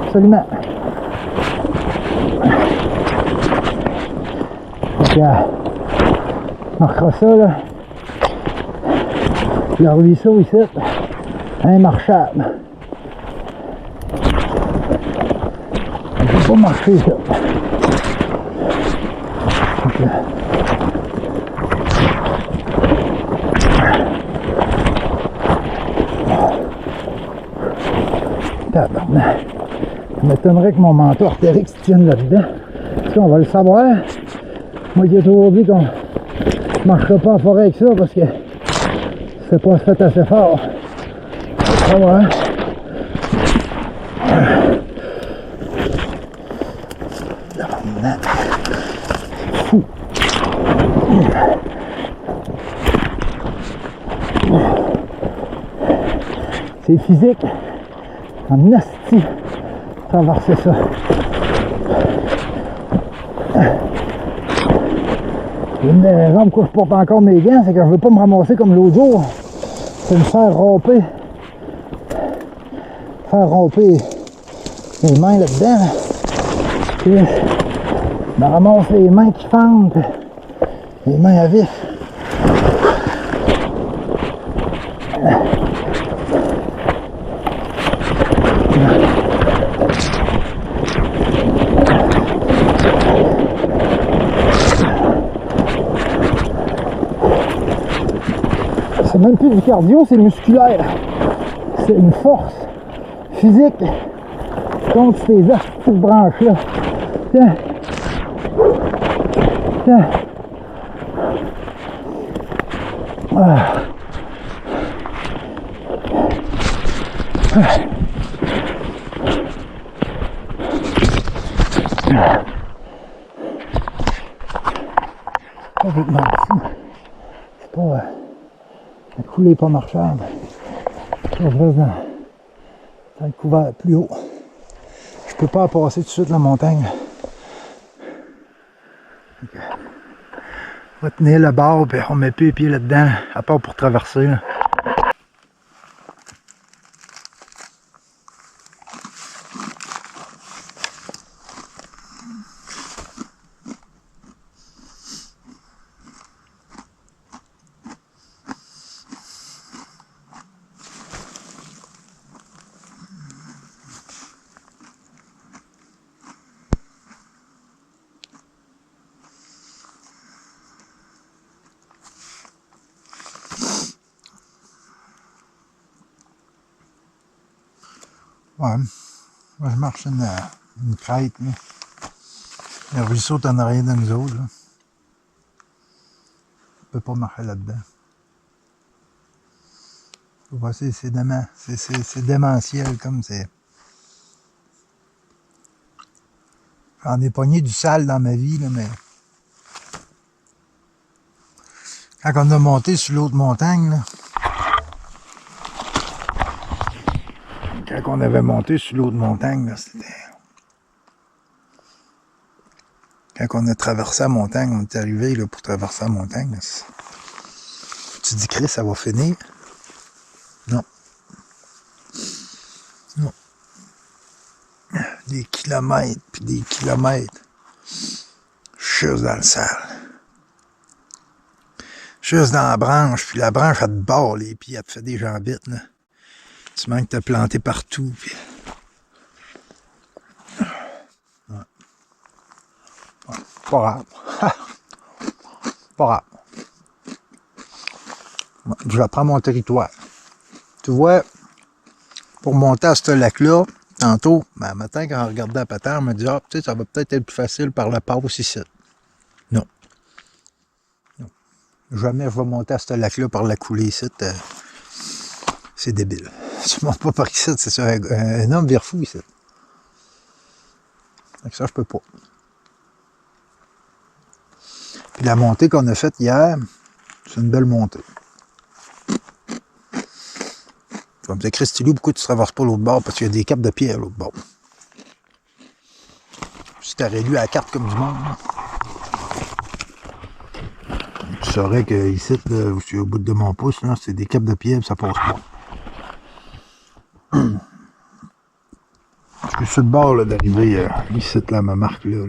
Absolument. On marquera ça là. Le ruisseau ici, immarchable. On ne peut pas marcher ça. Ça m'étonnerait que mon manteau artérique se tienne là-dedans. Ça, on va le savoir. Moi qui ai toujours dit qu'on ne marchera pas en forêt avec ça parce que c'est pas fait assez fort. Ça va, hein? Fou. C'est physique. En nasty. Traverser ça. Une des raisons pourquoi je porte encore mes gants, c'est que je veux pas me ramasser comme l'autre jour. C'est me faire romper. Faire romper les mains là-dedans. Là. Puis, je me ramasse les mains qui fendent. Les mains à vif. C'est même plus du cardio, c'est musculaire. C'est une force physique contre ces petites branches-là. Tiens. Tiens. Ah. Complètement fou. C'est pas... La coulée n'est pas marchable. Je reste dans le couvert plus haut. Je peux pas passer tout de suite la montagne. On va tenir le bord, puis on met plus les pieds là-dedans, à part pour traverser. Là. Ouais, moi je marche une crête, là. Le ruisseau est en arrière de nous autres, là. On peut pas marcher là-dedans. Ouais, c'est démentiel, comme c'est... J'en ai pogné du sale dans ma vie, là, mais... Quand on a monté sur l'autre montagne, là... Quand on avait monté sur l'autre montagne, là, c'était... Quand on a traversé la montagne, on est arrivé là, pour traverser la montagne. Là, tu dis, Chris, ça va finir? Non. Non. Des kilomètres, puis des kilomètres. Juste dans le sale. Juste dans la branche, puis la branche, elle te barre les pieds, elle te fait des jambites, là. Tu manques de te planter partout, puis... Ouais. Ouais. Pas grave. Pas grave. Ouais, je prends mon territoire. Tu vois, pour monter à ce lac-là, tantôt, ben, matin, quand on regardait la patère, on me dit, ah, tu sais, ça va peut-être être plus facile par la passe ici. Non. Non. Jamais je vais monter à ce lac-là par la coulée ici. C'est débile. Tu montes pas par ici, c'est ça. Un homme vire fou ici. Avec ça, je peux pas. Puis la montée qu'on a faite hier, c'est une belle montée. Tu vas me dire, Christy Lou, pourquoi tu ne traverses pas l'autre bord? Parce qu'il y a des capes de pierre à l'autre bord. Si tu aurais lu la carte comme du monde, là, tu saurais que ici, là, où je suis au bout de mon pouce, c'est des capes de pierre et ça passe pas. Je suis sur le bord d'arriver ici, là, ma marque là.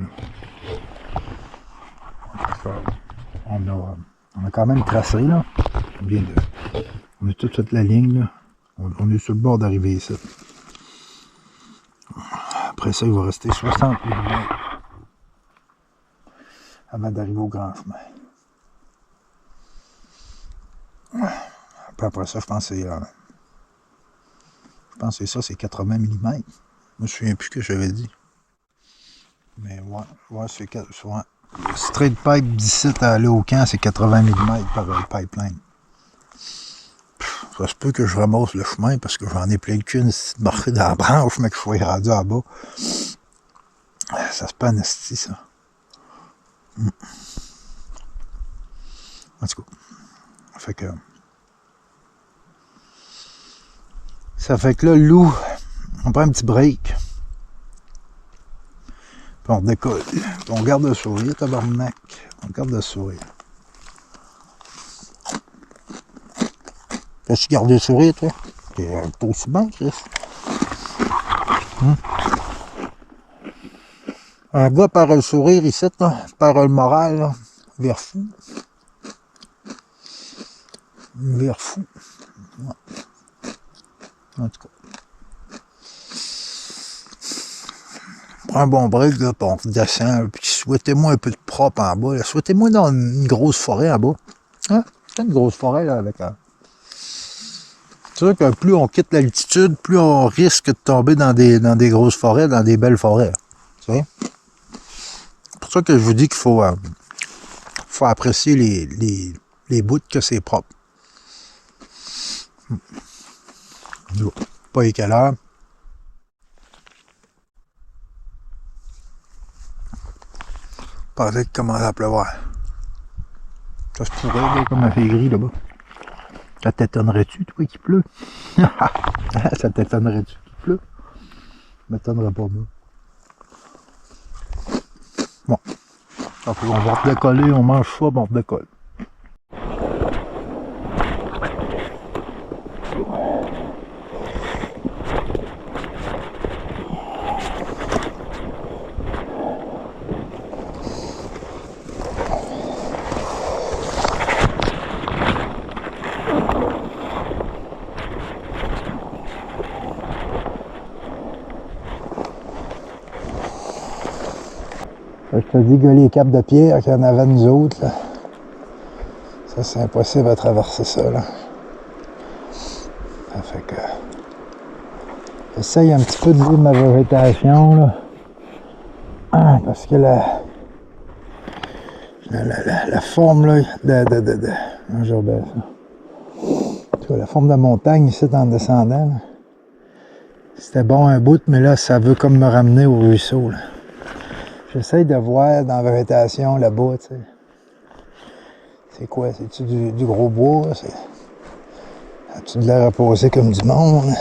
On a quand même tracé, là. On a tout fait la ligne, là. On est sur le bord d'arriver ici. Après ça, il va rester 60 mm avant d'arriver au grand chemin. Puis après ça, je pense que ça, c'est 80 mm. Je me souviens plus ce que j'avais dit. Mais ouais, c'est ouais. Le straight pipe d'ici à aller au camp, c'est 80 mm par pipeline. Ça se peut que je ramasse le chemin parce que j'en ai plein le cul de marcher dans la branche, mais que je sois rendu en bas. Ça se peut en esti, ça. En tout cas. Ça fait que là, Lou, on prend un petit break. Puis on décolle. Puis on garde le sourire, tabarnak. On garde le sourire. Qu'est-ce que tu gardes le sourire, toi? T'es aussi bien, Chris. Un gars perd le sourire ici, là, perd le moral, là, vers fou. Vers fou. Ouais. En tout cas. Prends un bon break, là, puis on redescend, puis souhaitez-moi un peu de propre en bas. Souhaitez-moi dans une grosse forêt en bas. Hein? C'est une grosse forêt, là, avec un... C'est sûr que plus on quitte l'altitude, plus on risque de tomber dans des grosses forêts, dans des belles forêts. Tu sais? C'est pour ça que je vous dis qu'il faut apprécier les bouts que c'est propre. Pas quelle heure. Je pensais qu'il commençait à pleuvoir. Ça se pourrait, là, comme un fait gris là-bas. Ça t'étonnerait-tu, toi, qu'il pleut? Ça t'étonnerait-tu qu'il pleut? Ça m'étonnerait pas, moi. Bon. On va redécoller, on mange ça, on redécolle. Je te dis que les caps de pierre qu'il y en avait nous autres, là, ça c'est impossible à traverser ça. Là. Ça fait que j'essaye un petit peu de lire ma végétation là. Parce que la forme là, la forme de montagne ici en descendant, c'était bon un bout, mais là ça veut comme me ramener au ruisseau. Là. J'essaye de voir dans la végétation là-bas, tu sais. C'est quoi? C'est-tu du gros bois? As-tu de l'air à poser comme du monde?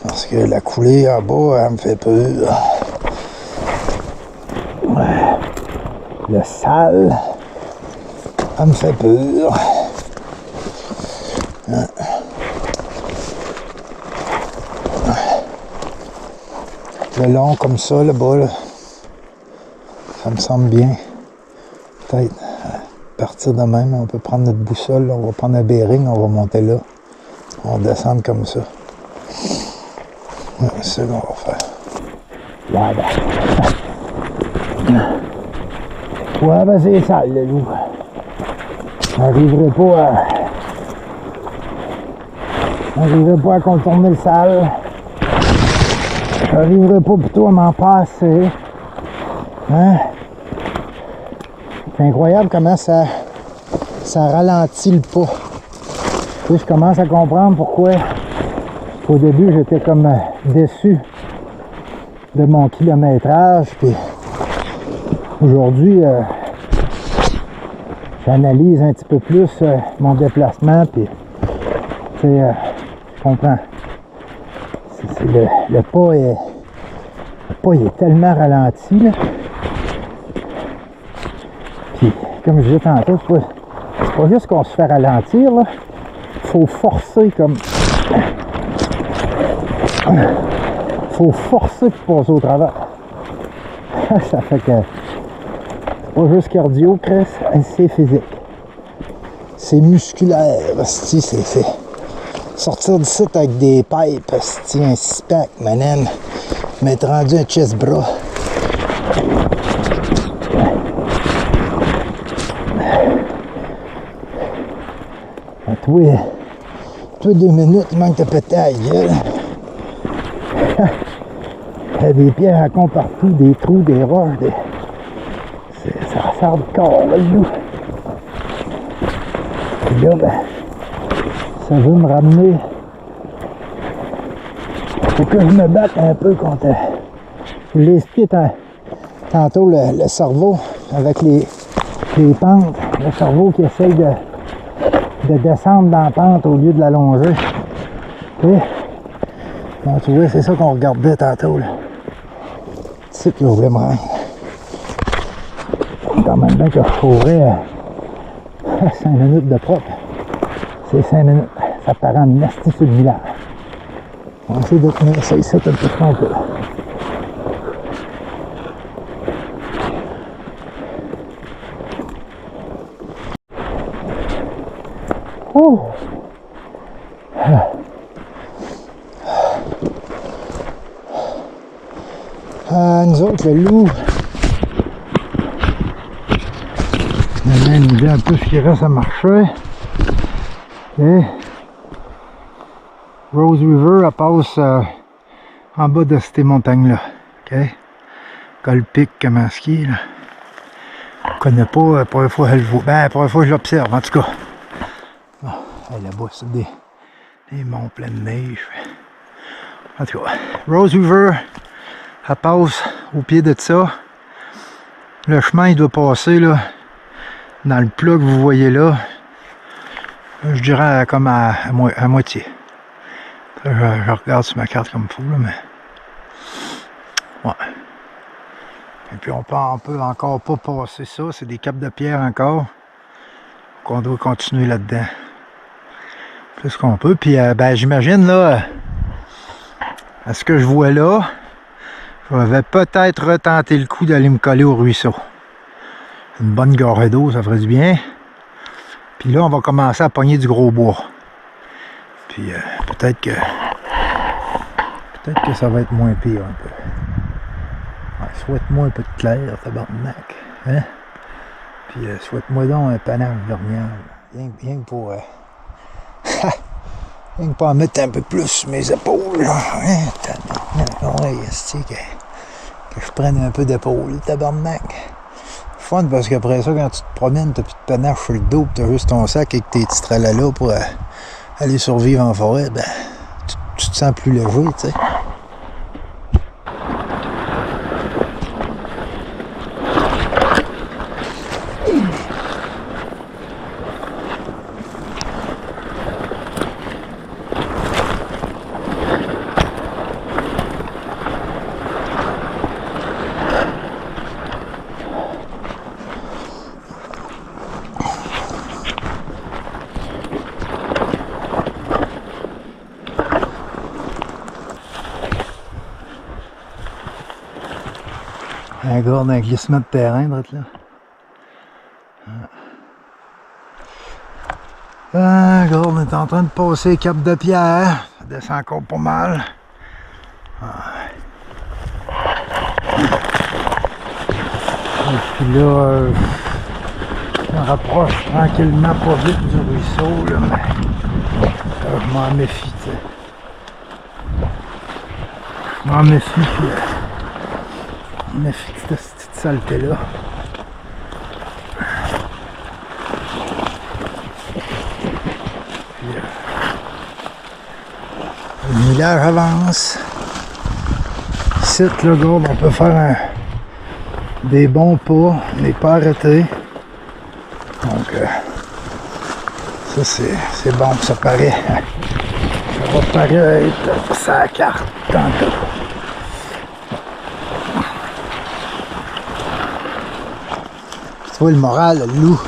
Parce que la coulée en bas, elle me fait peur. Ouais. Le sale, elle me fait peur. Le long comme ça, là-bas, là. Ça me semble bien. Peut-être partir de même, on peut prendre notre boussole, on va prendre un bearing, on va monter là. On va descendre comme ça. C'est ça qu'on va faire. Ouais, ben c'est sale, le loup. J'arriverai pas à contourner le sale. J'arriverai pas plutôt à m'en passer. Hein? C'est incroyable comment ça ralentit le pas. Puis je commence à comprendre pourquoi au début j'étais comme déçu de mon kilométrage. Puis aujourd'hui j'analyse un petit peu plus mon déplacement. Puis je comprends. Le pas il est tellement ralenti là. Puis, comme je disais tantôt, c'est pas juste qu'on se fait ralentir, là. Faut forcer comme... Faut forcer pour passer au travers. Ça fait que... C'est pas juste cardio, Chris, c'est physique. C'est musculaire, c'est... Sortir d'ici avec des pipes, un 6-pack, manan. M'être rendu un chest bras. Toi 2 minutes, il manque de péter à la gueule. Il y a des pierres à con partout, des trous, des roches, ça sort de corps, là, le loup. Et là, ben, ça veut me ramener. Faut que je me batte un peu contre... Je l'ai expliqué tantôt, le cerveau, avec les pentes. Le cerveau qui essaye de descendre dans la pente au lieu de la longer. Okay. Bon, tu vois, c'est ça qu'on regardait tantôt. C'est que je voulais me rendre. Quand même bien que je courrais 5 minutes de propre. C'est 5 minutes. Ça paraît en nasty sur le village. On va essayer de tenir ça ici un peu qu'on peut. Oh! Nous autres, le loup, on a une idée un peu ce qui reste à marcher. Okay. Rose River, elle passe en bas de ces montagnes-là. Okay. Colpic, Kamaski, là. Je ne connais pas, la première fois que je vois. Ben, la première fois que je l'observe, en tout cas. Oh, là-bas, c'est des monts pleins de neige. En tout cas, Rose River, elle passe au pied de ça. Le chemin, il doit passer là, dans le plat que vous voyez là. Je dirais comme à moitié. Je regarde sur ma carte comme il faut, là, mais... Ouais. Et puis on peut encore pas passer ça, c'est des capes de pierre encore. Qu'on doit continuer là-dedans. Plus qu'on peut. Puis ben j'imagine là, à ce que je vois là, je vais peut-être retenter le coup d'aller me coller au ruisseau. Une bonne gorgée d'eau, ça ferait du bien. Puis là, on va commencer à pogner du gros bois. Puis peut-être que ça va être moins pire un peu. Ouais, souhaite-moi un peu de clair, tabarnak. Hein? Puis souhaite-moi donc un panache d'orignal. Rien que pour... rien que pour en mettre un peu plus sur mes épaules. Hein? Tabarnak. Ouais, que je prenne un peu d'épaule, tabarnak. Fun parce qu'après ça, quand tu te promènes, t'as plus de panache sur le dos, pis t'as juste ton sac avec tes petits tralala pour aller survivre en forêt, ben, tu te sens plus léger, tu sais. Un gars d'un glissement de terrain, là. Ah, gars, on est en train de passer Cap de Pierre. Ça descend encore pas mal. Et puis là, on rapproche tranquillement pas vite du ruisseau, là, mais je m'en méfie, tu sais. Je m'en méfie, puis je méfie de cette petite saleté-là. Le millage avance. Ici, là, gars, on peut faire des bons pas, mais pas arrêter. Donc, ça, c'est bon, ça paraît. Ça va paraître sa carte tantôt. Tu vois le moral, le loup.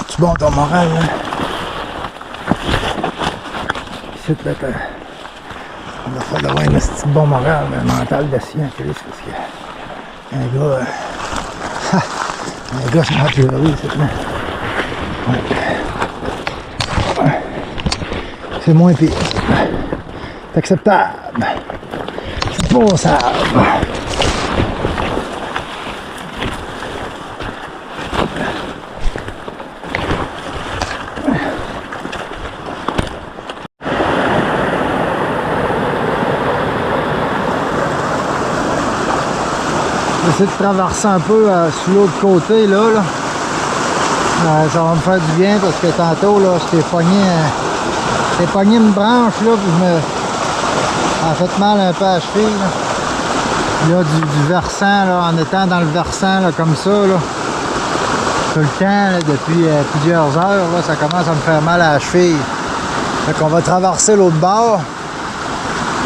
C'est bon ton moral, là? Ici, là, on va faire d'avoir un petit bon moral, un mental d'acier en crise, parce que un gars, un gars se met heureux, c'est là. Ouais. C'est moins pire. C'est acceptable. C'est passable. J'essaie de traverser un peu sur l'autre côté là. Ça va me faire du bien parce que tantôt là, j'étais pogné une branche là, puis ça a fait mal un peu à la cheville. Là, du versant, là, en étant dans le versant là, comme ça, là, tout le temps, là, depuis plusieurs heures, là, ça commence à me faire mal à la cheville. Fait qu'on va traverser l'autre bord.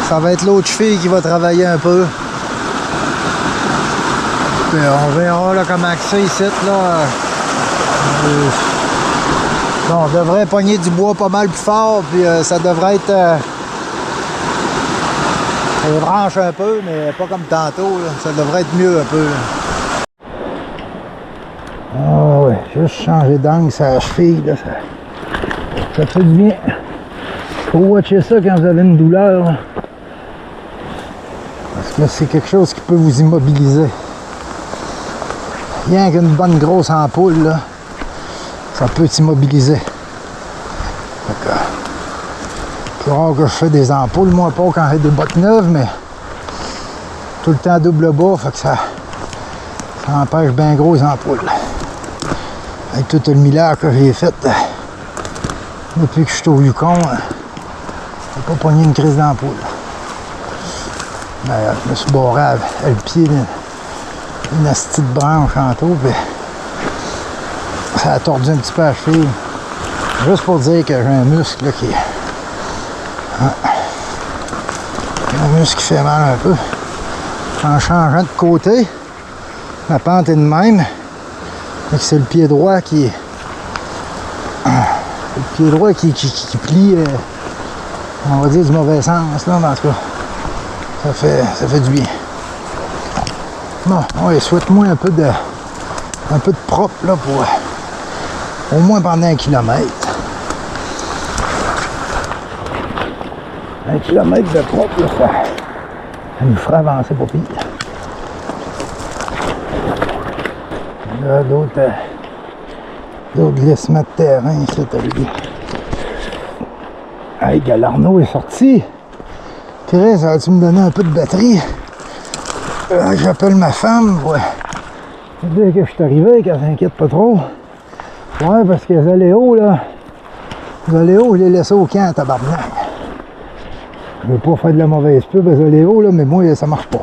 Ça va être l'autre cheville qui va travailler un peu. Puis on verra là, comment c'est ici. Là. On devrait pogner du bois pas mal plus fort, puis ça devrait être les branches un peu, mais pas comme tantôt, là. Ça devrait être mieux un peu. Ah ouais, juste changer d'angle, ça cheville, là, ça fait du bien. Faut watcher ça quand vous avez une douleur, là. Parce que c'est quelque chose qui peut vous immobiliser. Rien qu'une bonne grosse ampoule, là, ça peut t'immobiliser. C'est rare que je fais des ampoules, moi pas quand j'ai des bottes neuves, mais tout le temps double bas, fait que ça empêche bien gros les ampoules. Avec tout le millage que j'ai fait depuis que je suis au Yukon, j'ai pas pogné une crise d'ampoule. Mais je me suis barré à le pied d'une petite branche tantôt, puis ça a tordu un petit peu à la cheville. Juste pour dire que j'ai un muscle là, qui un muscle qui fait mal un peu. En changeant de côté, ma pente est de même. Donc c'est le pied droit qui plie, on va dire du mauvais sens là, mais en tout cas, ça fait du bien. Bon, ouais, souhaite-moi un peu de propre là pour au moins pendant 1 kilomètre. 1 kilomètre de propre là, ça nous fera avancer pas pire. Là, d'autres glissements de terrain, c'est arrivé. Hey, Galarno est sorti. Chris, ça va-tu me donner un peu de batterie? J'appelle ma femme, ouais. Dès que je suis arrivé, qu'elle s'inquiète pas trop. Ouais, parce que Zoléo, là, je l'ai laissé au camp à tabarnak. Je veux pas faire de la mauvaise pub à Zoléo, là, mais moi, ça marche pas.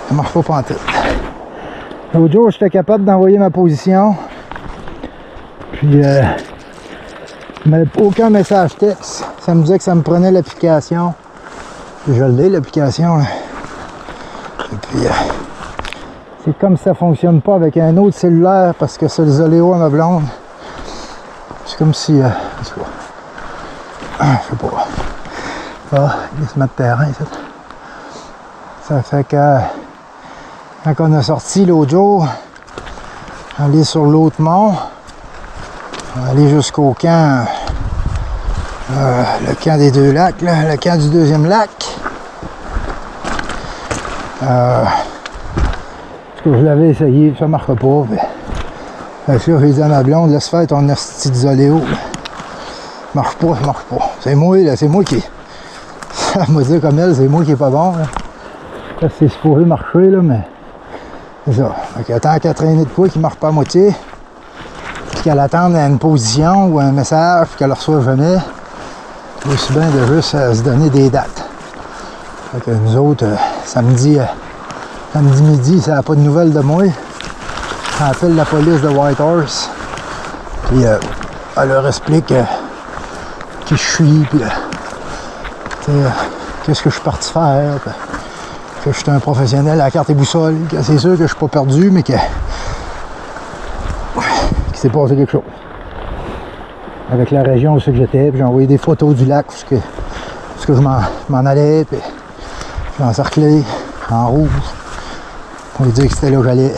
Ça marche pas pantoute. L'autre jour, j'étais capable d'envoyer ma position. Puis, mais aucun message texte. Ça me disait que ça me prenait l'application. Je l'ai, l'application. Et puis, c'est comme ça fonctionne pas avec un autre cellulaire parce que c'est le Zoléo à ma blonde. C'est comme si... je sais pas. Ah, glissement de terrain, ça fait que... Quand on a sorti l'autre jour, aller sur l'autre mont, aller jusqu'au camp, le camp des 2 lacs, là, le camp du 2e lac. Parce que je l'avais essayé, ça ne marche pas. Fait que là, j'ai dit à ma blonde, laisse faire ton esti de Zoléo. Ça marche pas. C'est moi, là, c'est moi qui... Ça m'a dit comme elle, c'est moi qui est pas bon. Là. Ça, c'est supposé marcher, là, mais... C'est ça. Donc, tant qu'à traîner de quoi qui ne marche pas à moitié, puis qu'elle attende à une position ou un message, puis qu'elle ne le reçoit jamais, c'est aussi bien de juste se donner des dates. Donc, nous autres, samedi midi, ça n'a pas de nouvelles de moi. On appelle la police de Whitehorse, puis elle leur explique qui je suis, puis qu'est-ce que je suis parti faire. Puis, que je suis un professionnel à la carte et boussole, que c'est sûr que je suis pas perdu, mais qu'il s'est passé quelque chose. Avec la région où j'étais, puis j'ai envoyé des photos du lac où je m'en allais, puis j'ai encerclé en rouge pour lui dire que c'était là où j'allais.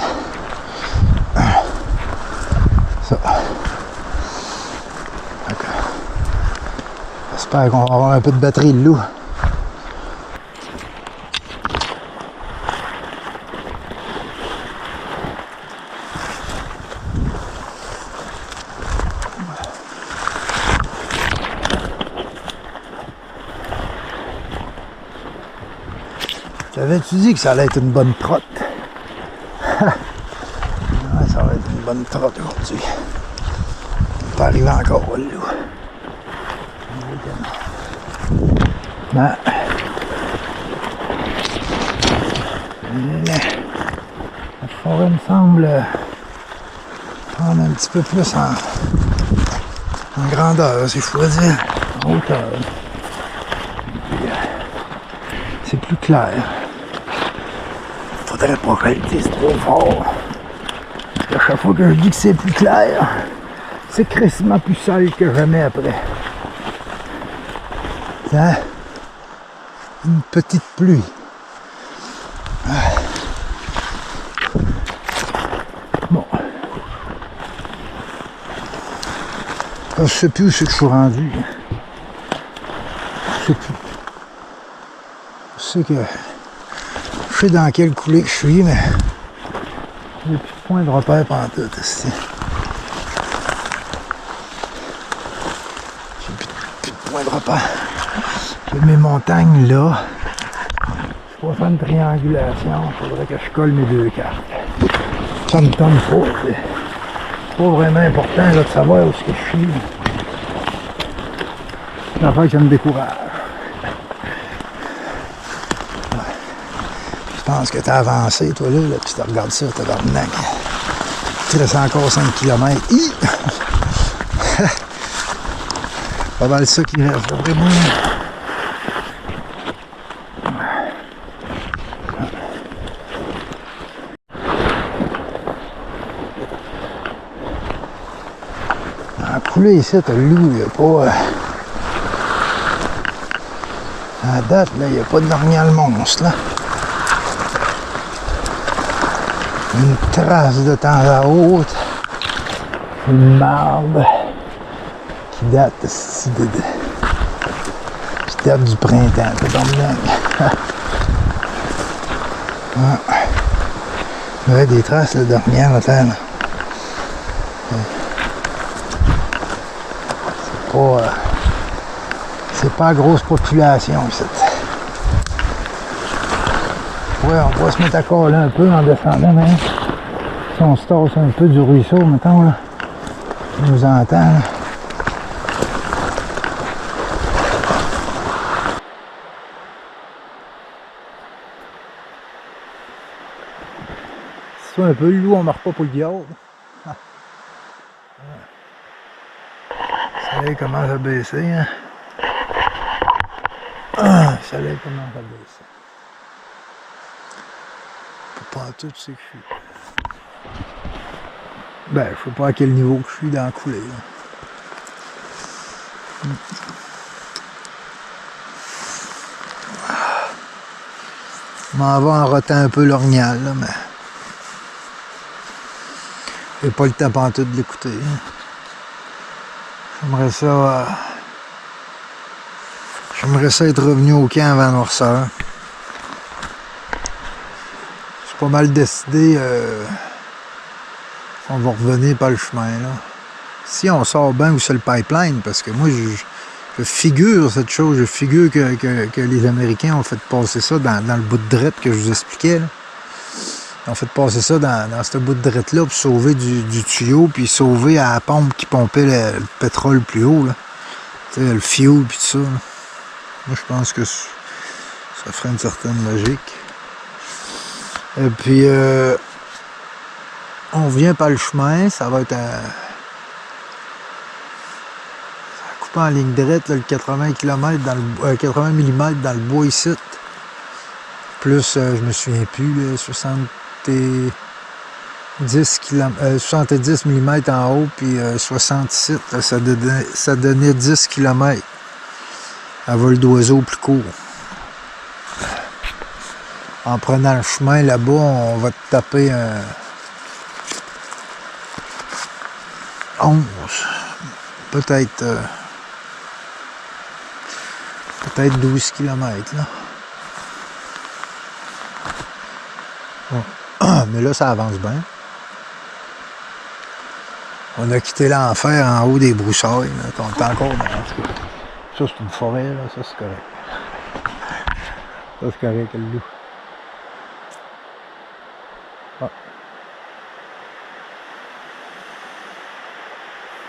Ça. J'espère qu'on va avoir un peu de batterie de loup. T'avais-tu dit que ça allait être une bonne trotte? Ouais, ça va être une bonne trotte aujourd'hui. On peut arriver encore là. Ben, la forêt me semble prendre un petit peu plus en grandeur, si je pourrais dire, en hauteur. C'est plus clair. Faudrait pas que je le dise trop fort. Parce qu'à chaque fois que je dis que c'est plus clair, c'est crissement plus sale que jamais après. Hein? Une petite pluie. Bon. Je sais plus où c'est que je suis rendu. Je sais plus. Je sais que... Je sais dans quelle coulée que je suis, mais... J'ai plus de point de repère pantoute ici. J'ai plus de point de repère. J'ai mes montagnes là. Je vais faire une triangulation. Il faudrait que je colle mes 2 cartes. Ça me tombe pas. C'est pas vraiment important là, de savoir où est-ce que je suis. C'est l'affaire que ça me décourage. Je pense que tu as avancé, toi là, puis tu regardes ça, tu as l'arnaque. Tu restes encore 5 km. Pas mal ça qui reste, d'après moi. plus là, ici, t'as le loup, il n'y a pas... à date, là, il n'y a pas de l'orignal monstre, là. Une trace de temps à autre. Une marde qui date du printemps, c'est comme il y a des traces d'orignal, attends, là. C'est pas grosse population ici. Ouais, on va se mettre à coller un peu en descendant, mais si on se tasse un peu du ruisseau, mettons, là, on nous entend, là. Si c'est un peu le loup, on marque pas pour le diable. Le soleil commence à baisser, hein. Le soleil commence à baisser. Pas tout ce que je suis. Ben, je sais pas à quel niveau que je suis dans la coulée. Je m'en vais en rotant un peu l'orignal, là, mais j'ai pas le temps pantoute de l'écouter. Hein. J'aimerais ça être revenu au camp avant noirceur. C'est pas mal décidé. On va revenir par le chemin, là. Si on sort bien où c'est le pipeline, parce que moi, je figure cette chose, je figure que les Américains ont fait passer ça dans le bout de drette que je vous expliquais, là. Ils ont fait passer ça dans ce bout de drette-là pour sauver du tuyau, puis sauver à la pompe qui pompait le pétrole plus haut, là. Tu sais, le fuel, puis tout ça, là. Moi, je pense que ça ferait une certaine logique. Et puis, on vient par le chemin, ça va être coupé en ligne droite, là, le 80 km 80 mm dans le bois ici. Plus, je me souviens plus, là, 70 mm en haut, puis 67, là, ça donnait 10 km à vol d'oiseau plus court. En prenant le chemin là-bas, on va taper un 11, peut-être 12 km, là. Bon. Mais là, ça avance bien. On a quitté l'enfer en haut des broussailles, là. On est encore dans... Ça, c'est une forêt, là. Ça, c'est correct. Ça, c'est correct, le loup.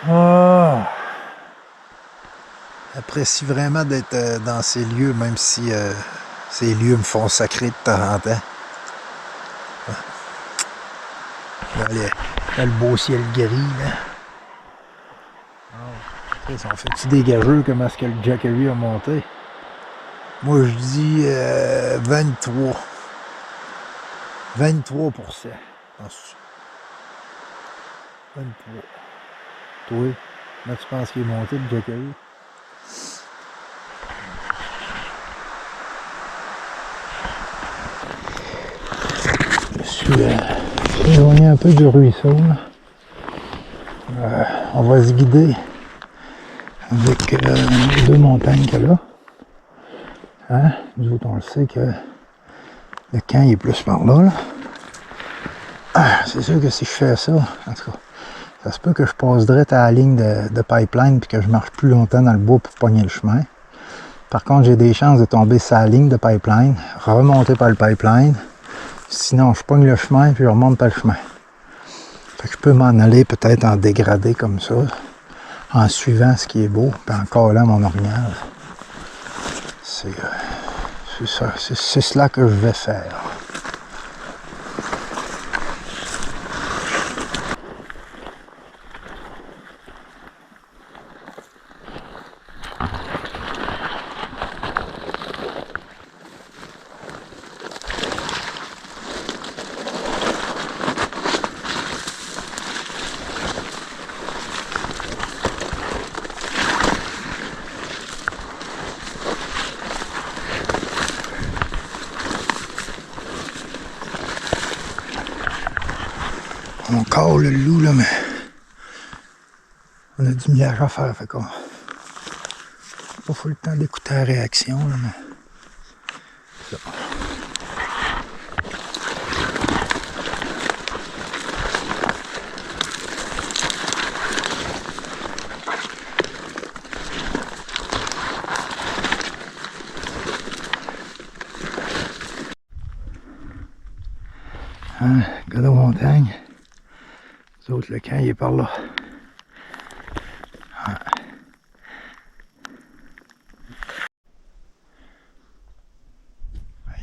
Ah. J'apprécie vraiment d'être dans ces lieux, même si ces lieux me font sacrer de temps en temps. Là, le beau ciel gris, là. Oh. Ça, on fait-tu dégageux comment est-ce que le Jackery a monté? Moi, je dis 23. 23%. 23. Toi, là, tu penses qu'il est monté, le Jackery? Je suis éloigné un peu du ruisseau, là. On va se guider avec les deux montagnes qu'il y a là. Hein? Nous autres, on le sait que le camp est plus par là, là. C'est sûr que si je fais ça, en tout cas, ça se peut que je passe direct à la ligne de pipeline puis que je marche plus longtemps dans le bois pour pogner le chemin. Par contre, j'ai des chances de tomber sur la ligne de pipeline, remonter par le pipeline. Sinon, je pogne le chemin puis je remonte par le chemin. Fait que je peux m'en aller peut-être en dégradé comme ça, en suivant ce qui est beau, puis en collant mon orignal. C'est cela que je vais faire. On cale le loup, là, mais on a du millage à faire, fait qu'on n'a pas fou le temps d'écouter la réaction, là, mais ça. Hein, gars de montagne. Les autres, le camp, il est par là. Ouais.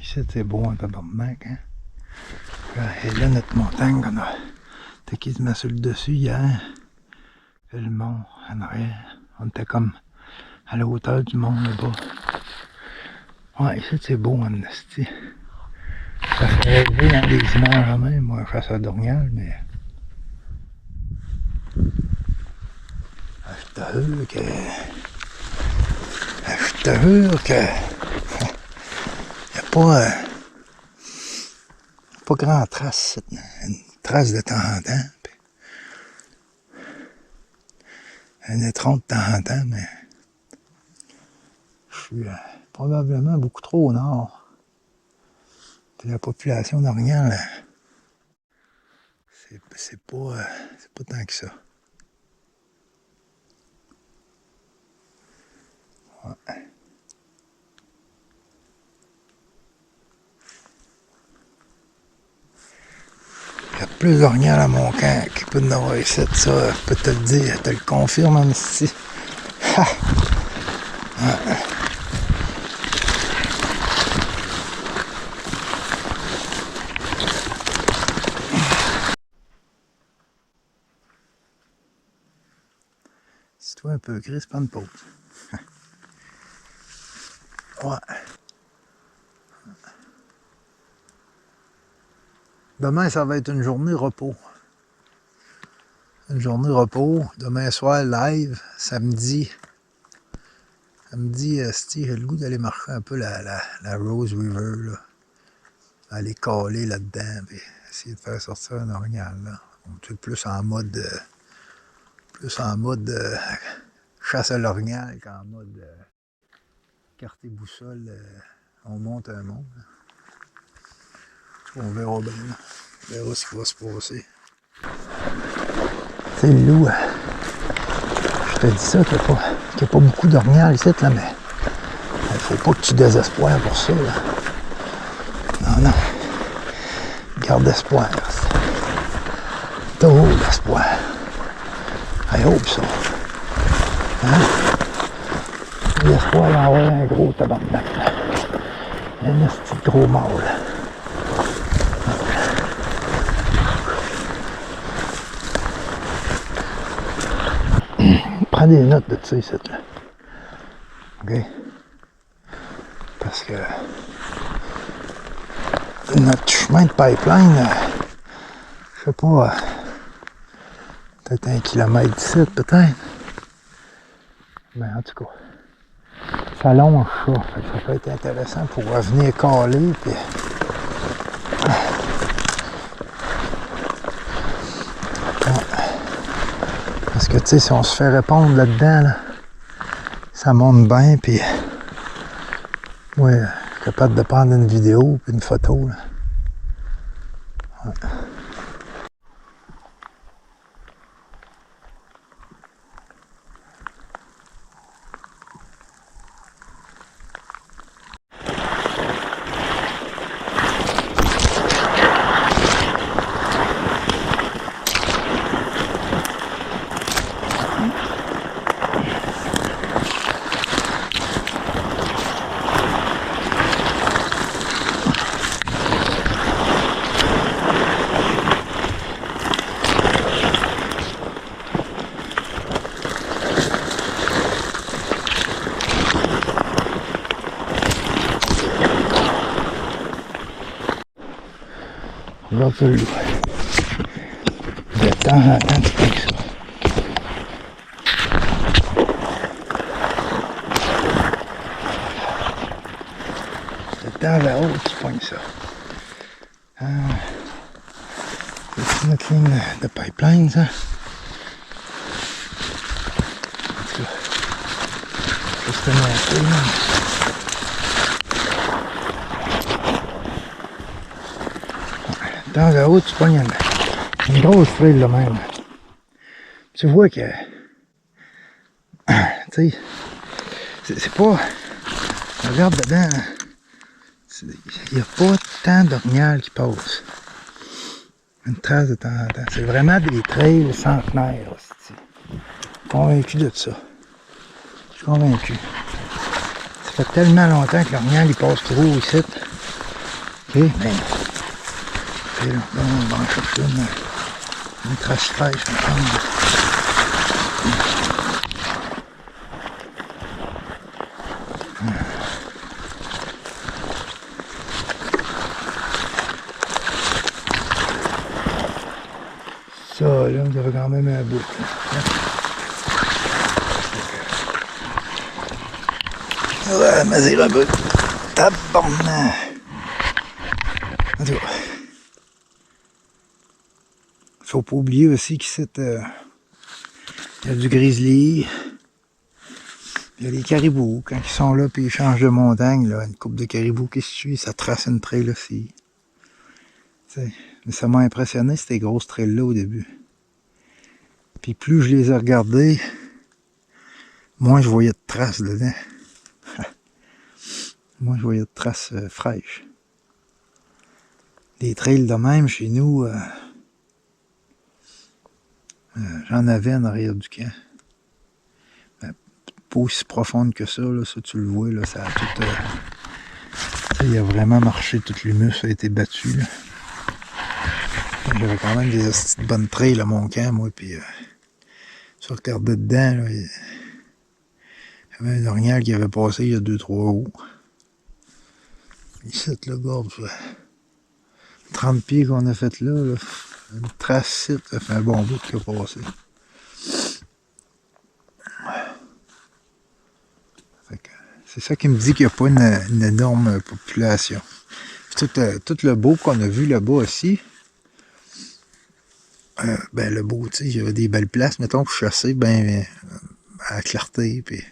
Ici, c'est beau un tabarnak, hein. Et là, notre montagne qu'on a été quasiment sur le dessus hier. Et le mont en arrière. On était comme à la hauteur du mont là-bas. Ouais, ici, c'est beau en esti. Ça fait rêver dans des images quand même, moi, chasseur d'orignal, mais... Je te jure que... Je te jure que... Il n'y a pas grand trace, une trace de temps en temps. Puis un étron de temps en temps, mais... Je suis probablement beaucoup trop au nord. Puis la population d'orignal, c'est pas tant que ça. Ouais. Il y a plus d'orignal à mon camp qu'il peut en avoir ici, ça, je peux te le dire, je te le confirme en ici. Ouais. Si toi un peu Chris, prends une pause. Ouais. Demain, ça va être une journée repos. Une journée repos. Demain soir, live. Samedi. Samedi, j'ai le goût d'aller marcher un peu la Rose River, là. Aller caler là-dedans, puis essayer de faire sortir un orignal, là. Plus en mode... chasse à l'orignal qu'en mode... carte et boussole, on monte un monde. On verra bien. On verra ce qui va se passer. Tu sais, le loup, je te dis ça, qu'il n'y a pas beaucoup d'orignal ici, là, mais il faut pas que tu désespoires pour ça, là. Non. Garde espoir. Toujours l'espoir. I hope so. Hein? L'espoir d'envoyer un gros tabarnak. Un petit gros mâle. Prends des notes de ça ici, là. OK? Parce que notre chemin de pipeline, je sais pas, peut-être 1 kilomètre d'ici, peut-être. Mais en tout cas, ça longe ça. Fait que ça peut être intéressant pour revenir caler. Puis... Parce que tu sais, si on se fait répondre là-dedans, là, ça monte bien. Puis, ouais, je suis capable de prendre une vidéo puis une photo. Là. Ouais. Regarde ça, le loup. De temps en temps, tu pognes ça. De temps à autre, tu pognes ça. Ah. C'est Notre ligne de pipeline, ça. En tout cas, juste un peu, là. Dans la haut, tu pognes une grosse trail là même. Tu vois que, tu sais, c'est pas, regarde dedans, il n'y a pas tant d'orignal qui passe. Une trace de temps en temps. C'est vraiment des trails centenaires. Je suis convaincu de ça. Je suis convaincu. Ça fait tellement longtemps que l'orignal il passe trop ici. Ok, mais là, on va en chercher une trace fraîche. Ça, là, vous avez quand même un bout. Ouais, mais c'est un peu tabarnak. En tout cas, faut pas oublier aussi qu'ici, il y a du grizzly, il y a les caribous. Quand ils sont là puis ils changent de montagne, là, une coupe de caribous qui se suit, ça trace une trail aussi. T'sais, mais ça m'a impressionné ces grosses trails là au début. Puis plus je les ai regardées, moins je voyais de traces dedans. Moins je voyais de traces fraîches. Des trails de même chez nous, j'en avais en arrière du camp. Ben, pas aussi profonde que ça, là, ça tu le vois, là, ça a tout. Il a vraiment marché, tout l'humus a été battu. Là. J'avais quand même des bonnes trails à mon camp, moi, puis tu regardais dedans, là, il y avait un orignal qui avait passé il y a 2-3 jours. Ici, le gorge, 30 pieds qu'on a fait là, une trace site, ça fait un bon bout qui a passé. C'est ça qui me dit qu'il n'y a pas une énorme population. Tout le beau qu'on a vu là-bas aussi, ben le beau, tu sais, il y avait des belles places, mettons, pour chasser, ben, à la clarté, puis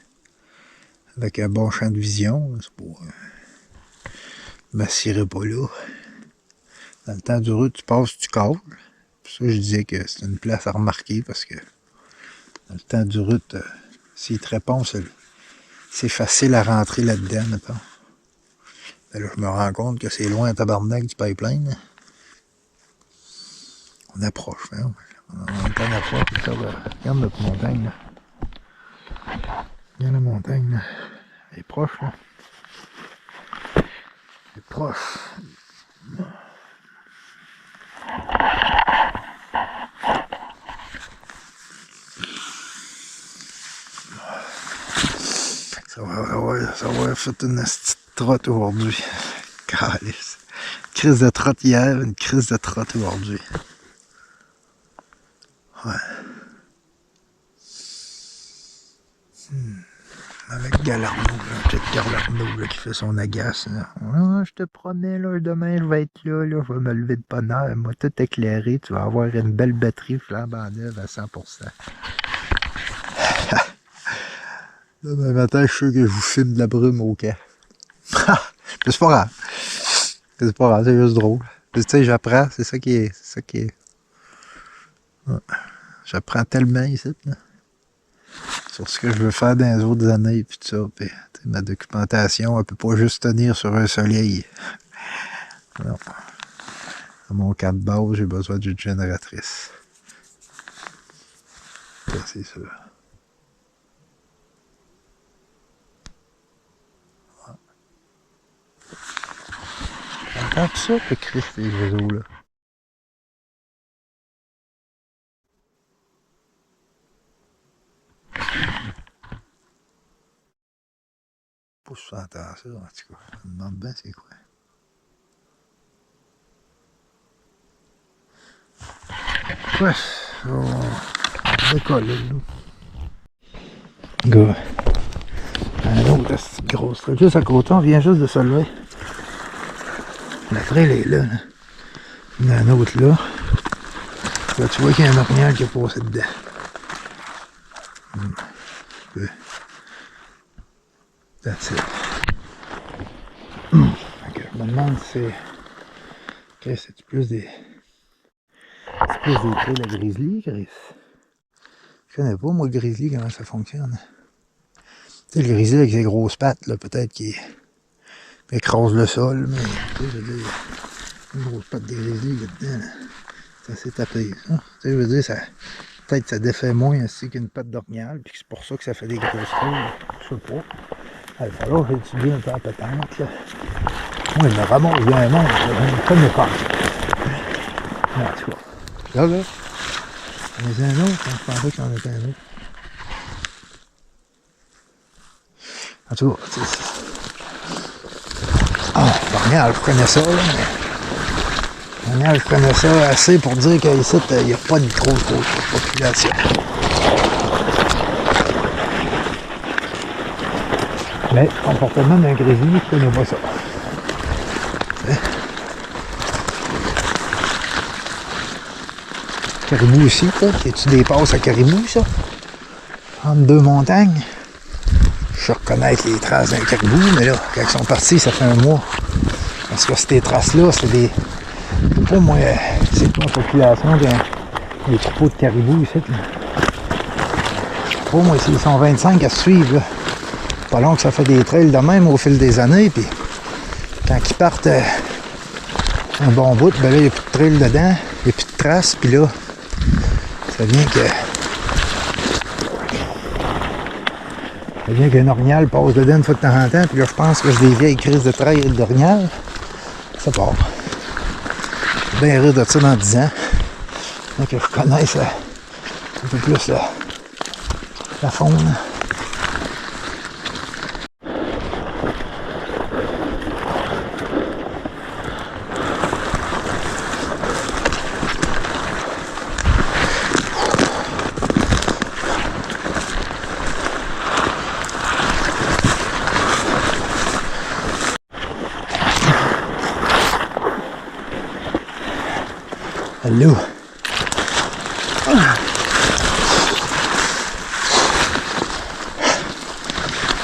avec un bon champ de vision, c'est pour m'assirer pas là. Dans le temps du route, tu passes, tu cales. Pour ça, je disais que c'est une place à remarquer, parce que dans le temps du route, s'il te répond, c'est facile à rentrer là-dedans, mettons. Ben là, je me rends compte que c'est loin à tabarnak du pipeline. On approche, hein? On est en approche, ça va. Regarde notre montagne, là. Regarde la montagne, là. Elle est proche, là. Elle est proche. Ça va avoir fait une petite trotte aujourd'hui. Calice. Crise de trotte hier, une crise de trotte aujourd'hui. Ouais. Avec Galarno, peut-être Galarno qui fait son agace. Ah, je te promets, là, demain je vais être là, je vais me lever de bonne heure, moi tout éclairé, tu vas avoir une belle batterie flambant neuve à 100%. Demain matin, je suis sûr que je vous filme de la brume au camp. Mais c'est pas grave. C'est pas grave, c'est juste drôle. Tu sais, j'apprends, c'est ça qui est. Ouais. J'apprends tellement ici, là. Sur ce que je veux faire dans les autres années, puis tout ça. Puis, ma documentation, elle peut pas juste tenir sur un soleil. Non. Dans mon cas de base, j'ai besoin d'une génératrice. Ça, c'est sûr. J'entends tout ça, le Christ, les oiseaux, là. Pas si j'entends ça, en tout cas. Je me demande bien c'est quoi. Ouais, on décolle, là. Gars. Un autre grosse truc. Juste à côté, on vient juste de se lever. La trail est là, là. Il y en a un autre là. Là, tu vois qu'il y a un orignal qui a passé dedans. That's it. Okay, je me demande si c'est... Okay, c'est plus des... C'est plus des trails à grizzly, Chris. Je connais pas, moi, le grizzly, comment ça fonctionne. Tu sais, le grizzly avec ses grosses pattes, là, peut-être qu'il écrase le sol, mais, tu sais, je veux dire, une grosse patte de grizzly là-dedans, là, c'est assez tapé, ça. Tu sais, je veux dire, ça... Peut-être que ça défait moins ainsi qu'une patte d'orignal, puis c'est pour ça que ça fait des grosses trails, je sais pas. Il va falloir que j'étudie un peu la patente, là. Moi, il me ramasse bien un monde, je ne connais pas. Mais en tout cas, là, il y en a un autre, hein, je pensais qu'il y en avait un autre. En tout cas, tu sais, l'orignal, je connais ça, là, mais l'orignal, je connais ça assez pour dire qu'ici, il n'y a pas de grosse population. Mais le comportement d'un grizzly, je connais pas ça. Caribou aussi, toi. Y-tu des passes à caribou, ça? Entre deux montagnes? Je reconnais les traces d'un caribou, mais là, quand ils sont partis, ça fait un mois. Parce que ces traces-là, c'est des... Je sais pas, moi, c'est quoi la population des troupeaux de caribou ici, là? Je sais pas, moi, s'ils sont 25 à se suivre, là. Pas long que ça fait des trails de même au fil des années, puis quand ils partent un bon bout, ben là, il n'y a plus de trail dedans, il n'y a plus de traces, puis là, ça vient qu'un orignal passe dedans une fois de temps en temps, puis là, je pense que j'ai des vieilles crises de trail d'orignal, ça part. Je vais bien rire de ça dans 10 ans, donc que je connaisse un peu plus la faune. Hello.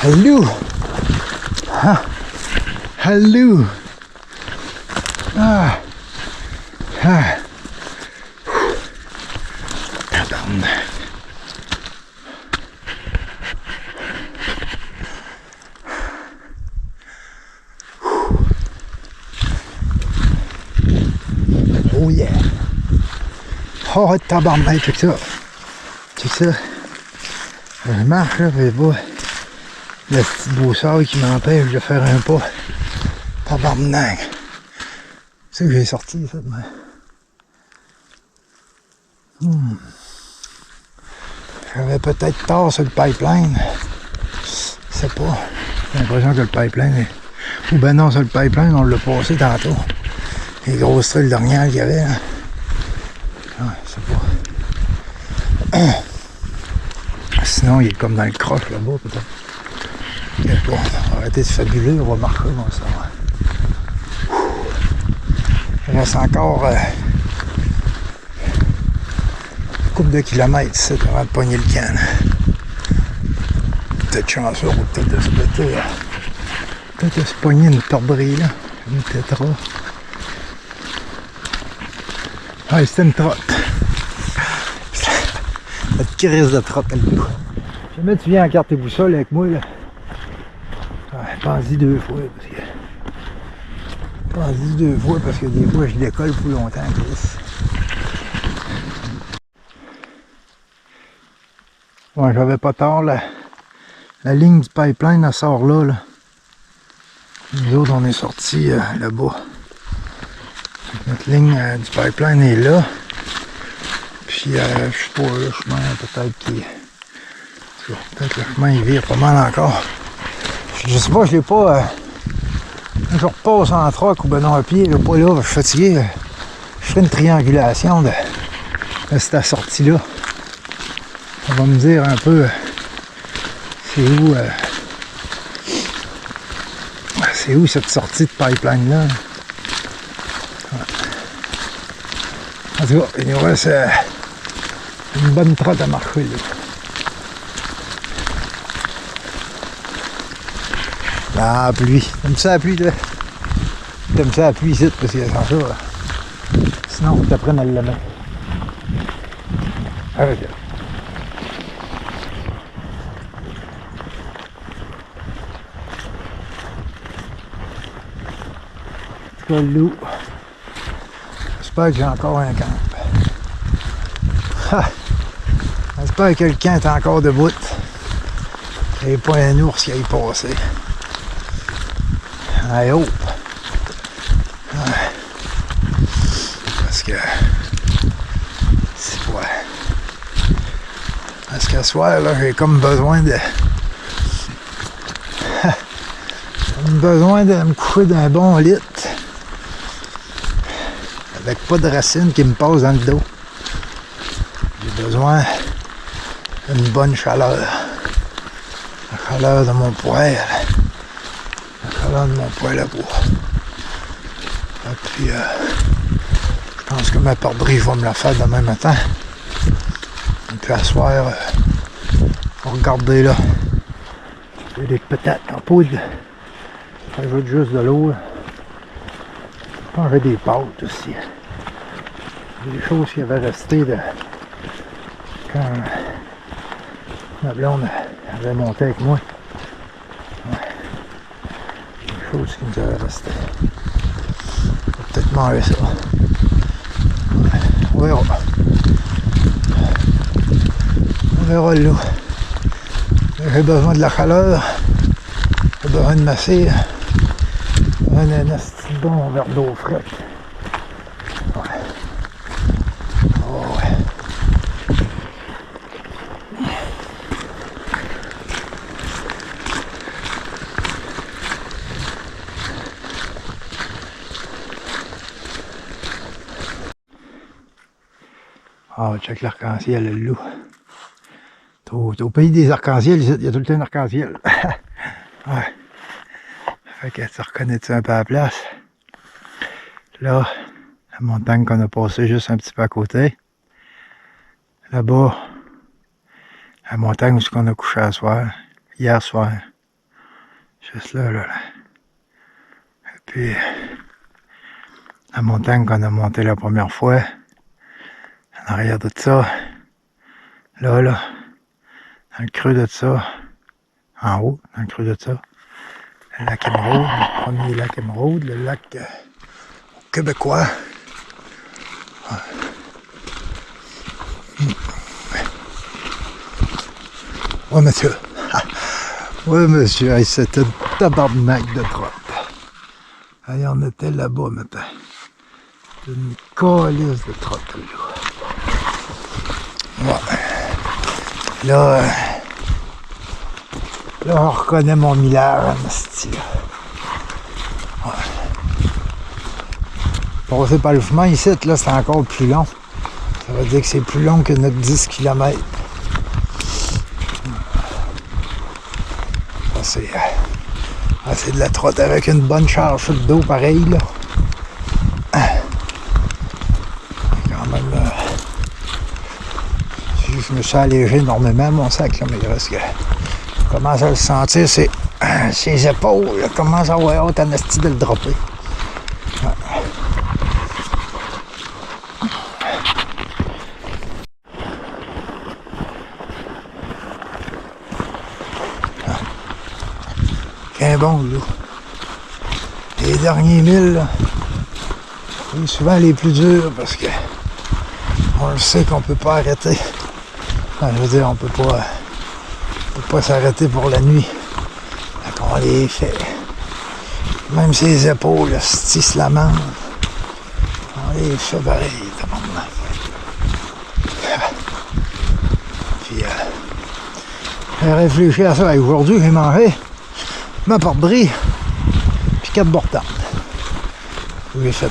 Hello. Ah. Hello. Ah. Ah. Tabarnak. Oh yeah. Oh tabarnak, check ça. Check ça. Je marche là, mais pas le petit broussard qui m'empêche de faire un pas. Tabarnak. C'est ça que j'ai sorti, ça, mais... J'avais peut-être tort sur le pipeline. Je sais pas. J'ai l'impression que le pipeline est... Ou ben non, sur le pipeline, on l'a passé tantôt. Les grosses trails d'orignal qu'il y avait, là. Ouais, je sais pas. Sinon, il est comme dans le croche là-bas, peut-être. Bon, on va arrêter de fabuler, on va marcher dans ça. Il reste encore une couple de kilomètres ici avant de pogner le camp. Peut-être chanceux, on va peut-être de se péter. Peut-être de se pogner une perdrix là. Une tétra. Ah, c'était une trotte. Notre crise de trotte, elle nous. Jamais tu viens en carte et boussole avec moi là. Ouais, pense-y 2 fois parce que. Pense-y 2 fois parce que des fois je décolle plus longtemps, Chris. Ouais, j'avais pas tort, la ligne du pipeline, elle sort là, là. Nous autres, on est sortis là-bas. Notre ligne du pipeline est là. Puis, je sais pas, le chemin, peut-être qu'il... Peut-être le chemin, il vire pas mal encore. Je sais pas, je l'ai pas... je repasse en troc ou ben non, à pied, là, pas là, je suis fatigué. Je ferai une triangulation de cette sortie-là. Ça va me dire un peu c'est où cette sortie de pipeline-là. Ouais. En tout cas, il nous reste une bonne trotte à marcher là. La pluie. T'aimes ça la pluie là? T'aimes ça la pluie ici parce que sans ça, sinon on t'apprenne à l'aimer. Avec elle. En tout cas, le loup. J'espère que j'ai encore un camp. J'espère que le camp est encore debout. Il n'y a pas un ours qui aille passer. I hope. Parce que c'est ouais. Parce qu'à soir, là, j'ai comme besoin de. besoin de me coucher d'un bon lit. Avec pas de racines qui me passent dans le dos. J'ai besoin d'une bonne chaleur. La chaleur de mon poêle. La chaleur de mon poêle à bois. Et puis, je pense que ma pare-brise, je vais me la faire demain matin. Et puis, à soir, regardez là. J'ai des patates en poudre. J'ajoute juste de l'eau. Je pense que j'ai des pâtes aussi. Des choses qui avaient resté de quand ma blonde avait monté avec moi. Ouais. Des choses qui nous avaient resté. On va peut-être manger ça. Ouais. On verra. On verra le loup. J'ai besoin de la chaleur. J'ai besoin de masser. Un asti bon verre d'eau fraîche. Ouais. Oh ouais. Ah, check l'arc-en-ciel, le loup. Au pays des arcs-en-ciel, il y a tout le temps un arc-en-ciel. Ouais. Fait que tu reconnais-tu un peu la place? Là, la montagne qu'on a passée juste un petit peu à côté. Là-bas, la montagne où on a couché hier soir. Juste là, là. Et puis, la montagne qu'on a montée la première fois. En arrière de ça. Là, dans le creux de ça. En haut, dans le creux de ça. Le lac Émeraude, le premier lac Émeraude, le lac québécois. Ouais. Ouais, monsieur. Ouais, monsieur. Hey, c'était un tabarnak de trotte. Allez, on était là-bas, maintenant. Une calisse de trotte, là. Ouais. Là, on reconnaît mon millard, en style. Ouais. Passer par le chemin ici, là, c'est encore plus long. Ça veut dire que c'est plus long que notre 10 km. C'est de la trotte avec une bonne charge d'eau pareil, là. Quand même, je me suis allégé énormément mon sac, là, mais il reste que je commence à le sentir, ses épaules, là, commencent à avoir hâte en esti de le dropper. Ouais. Qu'un bon loup. Les derniers 1000, là, c'est souvent les plus durs parce que on le sait qu'on peut pas arrêter. Enfin, je veux dire, on peut pas s'arrêter pour la nuit. Donc on les fait. Même ses épaules, là, stissent la manche. On les fait pareil, tabarnak. Puis, j'ai réfléchi à ça. Aujourd'hui, j'ai mangé ma pare-brise puis 4 bortanes. J'ai fait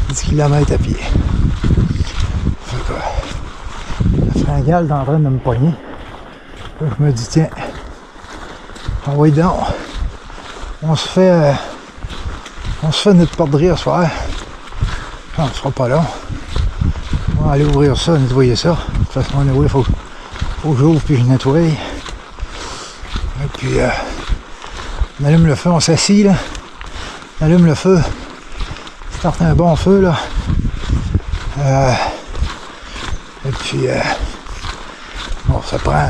10 km à pied. Fait que, la fringale est en train de me pogner. Là, je me dis, tiens, oui donc, on se fait notre pare-brise ce soir. Ah, on sera pas long. On va aller ouvrir ça, nettoyer ça. De toute façon, il faut que j'ouvre puis je nettoie. Et puis, on allume le feu, on s'assit là. On allume le feu. Starte un bon feu là. Et puis, bon, ça prend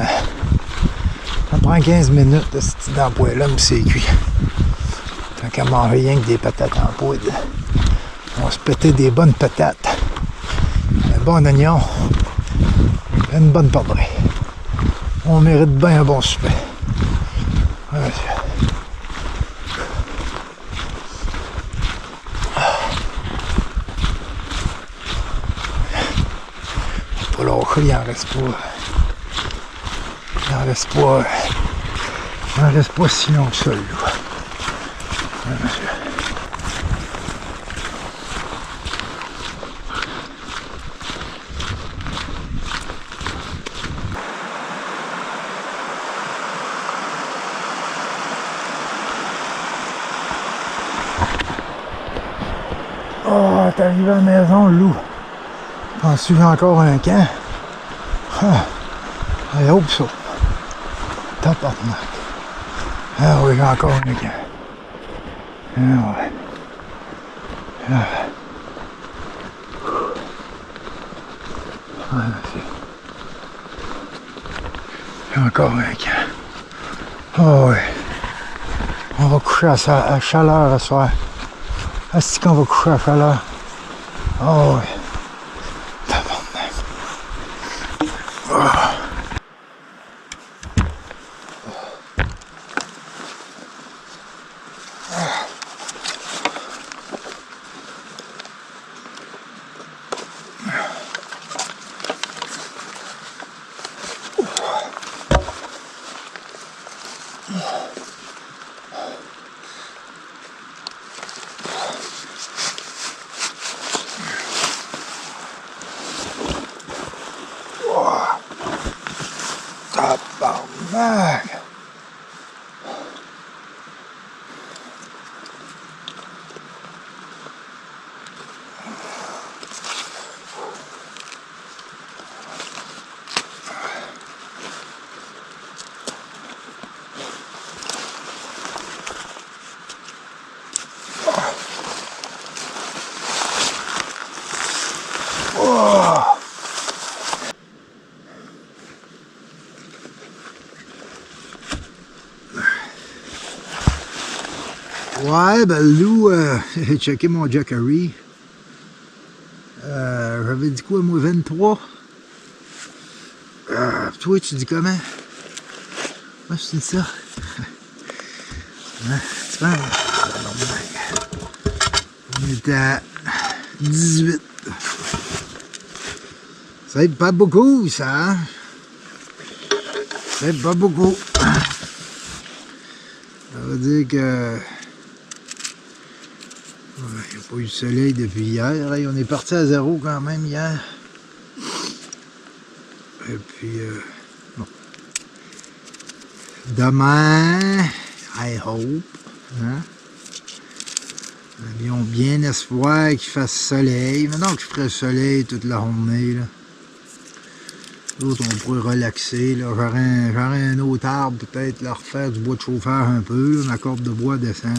15 minutes de ce petit d'emploi-là, mais c'est cuit. Tant qu'à manger rien que des patates en poudre. On va se péter des bonnes patates. Un bon oignon. Une bonne perdrix. On mérite bien un bon souper. Ouais, pas lâcher, il en reste pas. Il en reste pas si long que ça, là. Ouais, monsieur. Oh, t'es arrivé à la maison, le loup. T'en suivais encore un camp. Ah, allez, hop ça. Tabarnak. Ah oui, j'ai encore un camp. Ah ouais. Ah. Ah, j'ai encore un camp. Oh oui. On va coucher à chaleur ce soir. Est-ce qu'on va coucher à chaleur? Oh oui. Tabarnak. Oh. Tabarnak! Ouais, ben le loup, j'ai checké mon Jackery. J'avais dit quoi, moi, 23? Toi, tu dis comment? Moi, je dis ça. Hein, tu penses? On est à 18. Ça aide pas beaucoup, ça, hein? Ça aide pas beaucoup. Ça veut dire que... il n'y a pas eu de soleil depuis hier. Hey, on est parti à zéro quand même hier. Et puis, bon. Demain, I hope, hein? Nous avions bien espoir qu'il fasse soleil. Maintenant que je ferai soleil toute la journée, là. L'autre, on pourrait relaxer. J'aurais un autre arbre, peut-être leur refaire du bois de chauffeur un peu. Là, ma corde de bois descend.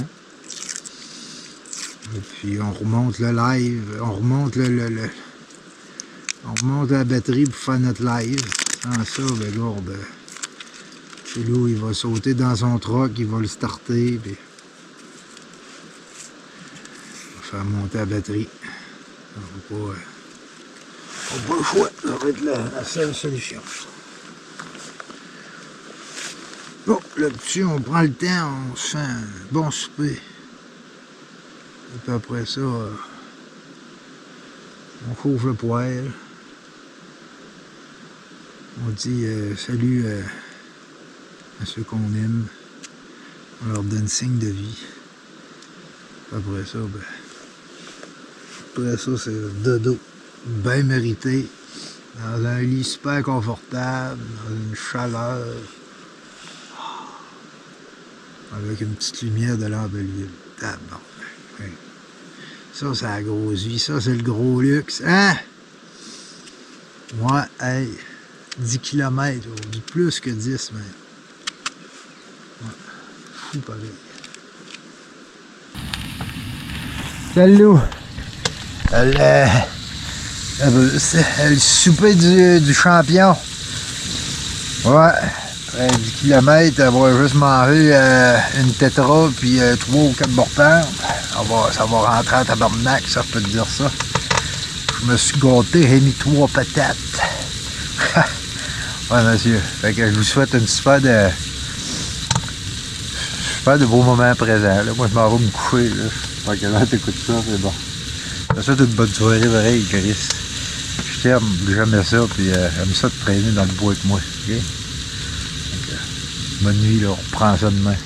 Et puis on remonte le live, on remonte on remonte la batterie pour faire notre live. Sans ça, ben gourde, c'est là où il va sauter dans son truck, il va le starter, puis on va faire monter la batterie. On va pas le choix, ça va être la seule solution. Bon, là-dessus, on prend le temps, on se fait un bon souper. Et puis après ça, on couvre le poêle. On dit salut à ceux qu'on aime. On leur donne signe de vie. Après ça, c'est le dodo. Bien mérité. Dans un lit super confortable, dans une chaleur. Avec une petite lumière de lampe à l'huile. Ça, c'est la grosse vie. Ça, c'est le gros luxe. Hein? Ouais, hey. 10 km, du plus que 10, mais. Ouais. Fou pareil. Salut! Le souper du champion. Ouais. 10 km, elle va juste manger une tétra puis 3 ou 4 mortants. Ça va rentrer en tabarnak, ça, je peux te dire ça. Je me suis gâté, j'ai mis 3 patates. Ouais, monsieur. Fait que je vous souhaite une super de beaux moments présents. Là. Moi, je m'en vais me coucher. Là. Fait que là, t'écoutes ça, c'est bon. Je te souhaite une bonne soirée, pareil, Chris. Je t'aime, j'aime ça, puis j'aime ça de traîner dans le bois avec moi. OK? Bonne nuit, là. On reprend ça demain.